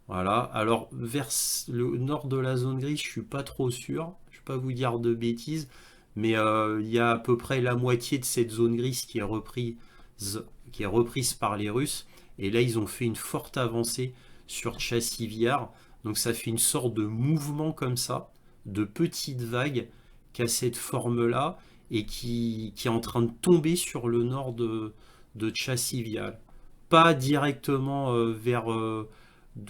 Voilà. Alors, vers le nord de la zone grise, je suis pas trop sûr. Je ne vais pas vous dire de bêtises. Mais il y a à peu près la moitié de cette zone grise qui est reprise par les Russes. Et là, ils ont fait une forte avancée sur Tchassiviar. Donc ça fait une sorte de mouvement comme ça, de petites vagues qui a cette forme-là et qui est en train de tomber sur le nord de Tchassiviar. Pas directement vers,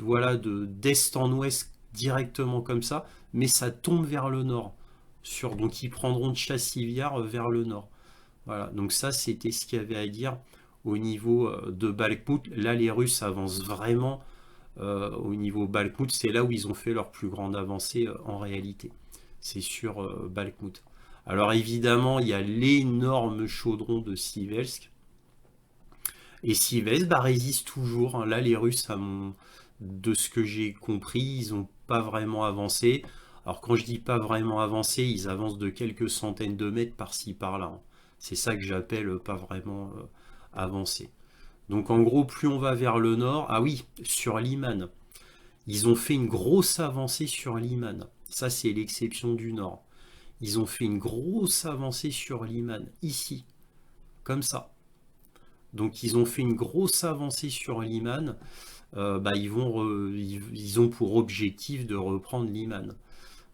voilà, d'est en ouest, directement comme ça, mais ça tombe vers le nord. Donc ils prendront Tchassiviar vers le nord. Voilà, donc ça c'était ce qu'il y avait à dire au niveau de Bakhmout. Là les Russes avancent vraiment au niveau Bakhmout, c'est là où ils ont fait leur plus grande avancée en réalité. C'est sur Bakhmout. Alors évidemment, il y a l'énorme chaudron de Sivelsk. Et Sivelsk bah, résiste toujours, hein. Là les Russes, de ce que j'ai compris, ils n'ont pas vraiment avancé. Alors quand je dis pas vraiment avancé, ils avancent de quelques centaines de mètres par-ci par-là, hein. C'est ça que j'appelle pas vraiment avancé. Donc en gros, plus on va vers le nord, ah oui, sur Liman, ils ont fait une grosse avancée sur Liman. Ça, c'est l'exception du nord. Ils ont fait une grosse avancée sur Liman, ici, comme ça. Donc ils ont fait une grosse avancée sur Liman. Bah, ils ont pour objectif de reprendre Liman.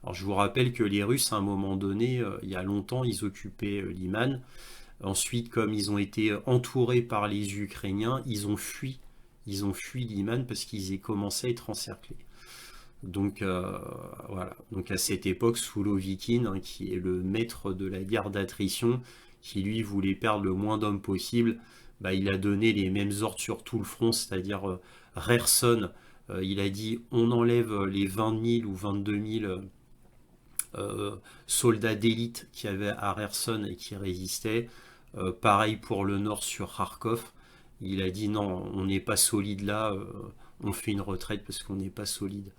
Alors je vous rappelle que les Russes, à un moment donné, il y a longtemps, ils occupaient Liman. Ensuite, comme ils ont été entourés par les Ukrainiens, ils ont fui. Ils ont fui Liman parce qu'ils aient commencé à être encerclés. Donc voilà. Donc à cette époque, Soulovikine, hein, qui est le maître de la guerre d'attrition, qui lui voulait perdre le moins d'hommes possible, bah, il a donné les mêmes ordres sur tout le front, c'est-à-dire Kherson. Il a dit on enlève les 20 000 ou 22 000 soldats d'élite qui avaient à Kherson et qui résistaient. Pareil pour le nord sur Kharkov. Il a dit non, on n'est pas solide là, on fait une retraite parce qu'on n'est pas solide.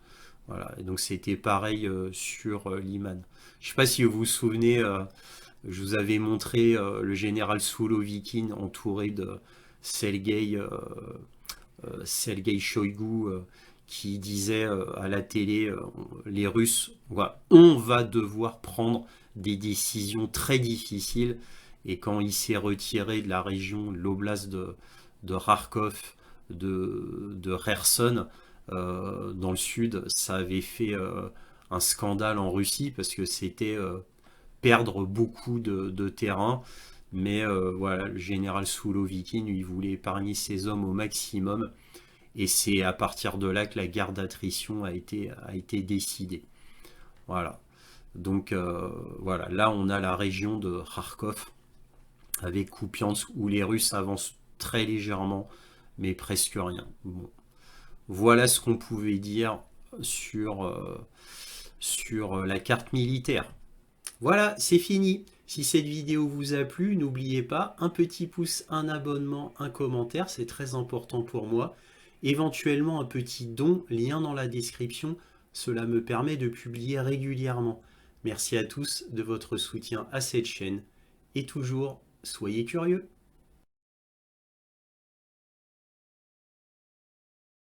Voilà. Et donc c'était pareil sur Liman. Je ne sais pas si vous vous souvenez, je vous avais montré le général Soulovikine entouré de Sergei, Sergei Shoigu qui disait à la télé, les Russes, voilà, on va devoir prendre des décisions très difficiles. Et quand il s'est retiré de la région, de l'oblast de Kharkov, de Kherson dans le sud, ça avait fait un scandale en Russie parce que c'était perdre beaucoup de terrain. Mais voilà, le général Soulovikine, il voulait épargner ses hommes au maximum. Et c'est à partir de là que la guerre d'attrition a été décidée. Voilà. Donc voilà, là on a la région de Kharkov avec Kupiansk où les Russes avancent très légèrement, mais presque rien. Bon. Voilà ce qu'on pouvait dire sur, sur la carte militaire. Voilà, c'est fini. Si cette vidéo vous a plu, n'oubliez pas, un petit pouce, un abonnement, un commentaire, c'est très important pour moi. Éventuellement un petit don, lien dans la description, cela me permet de publier régulièrement. Merci à tous de votre soutien à cette chaîne et toujours, soyez curieux.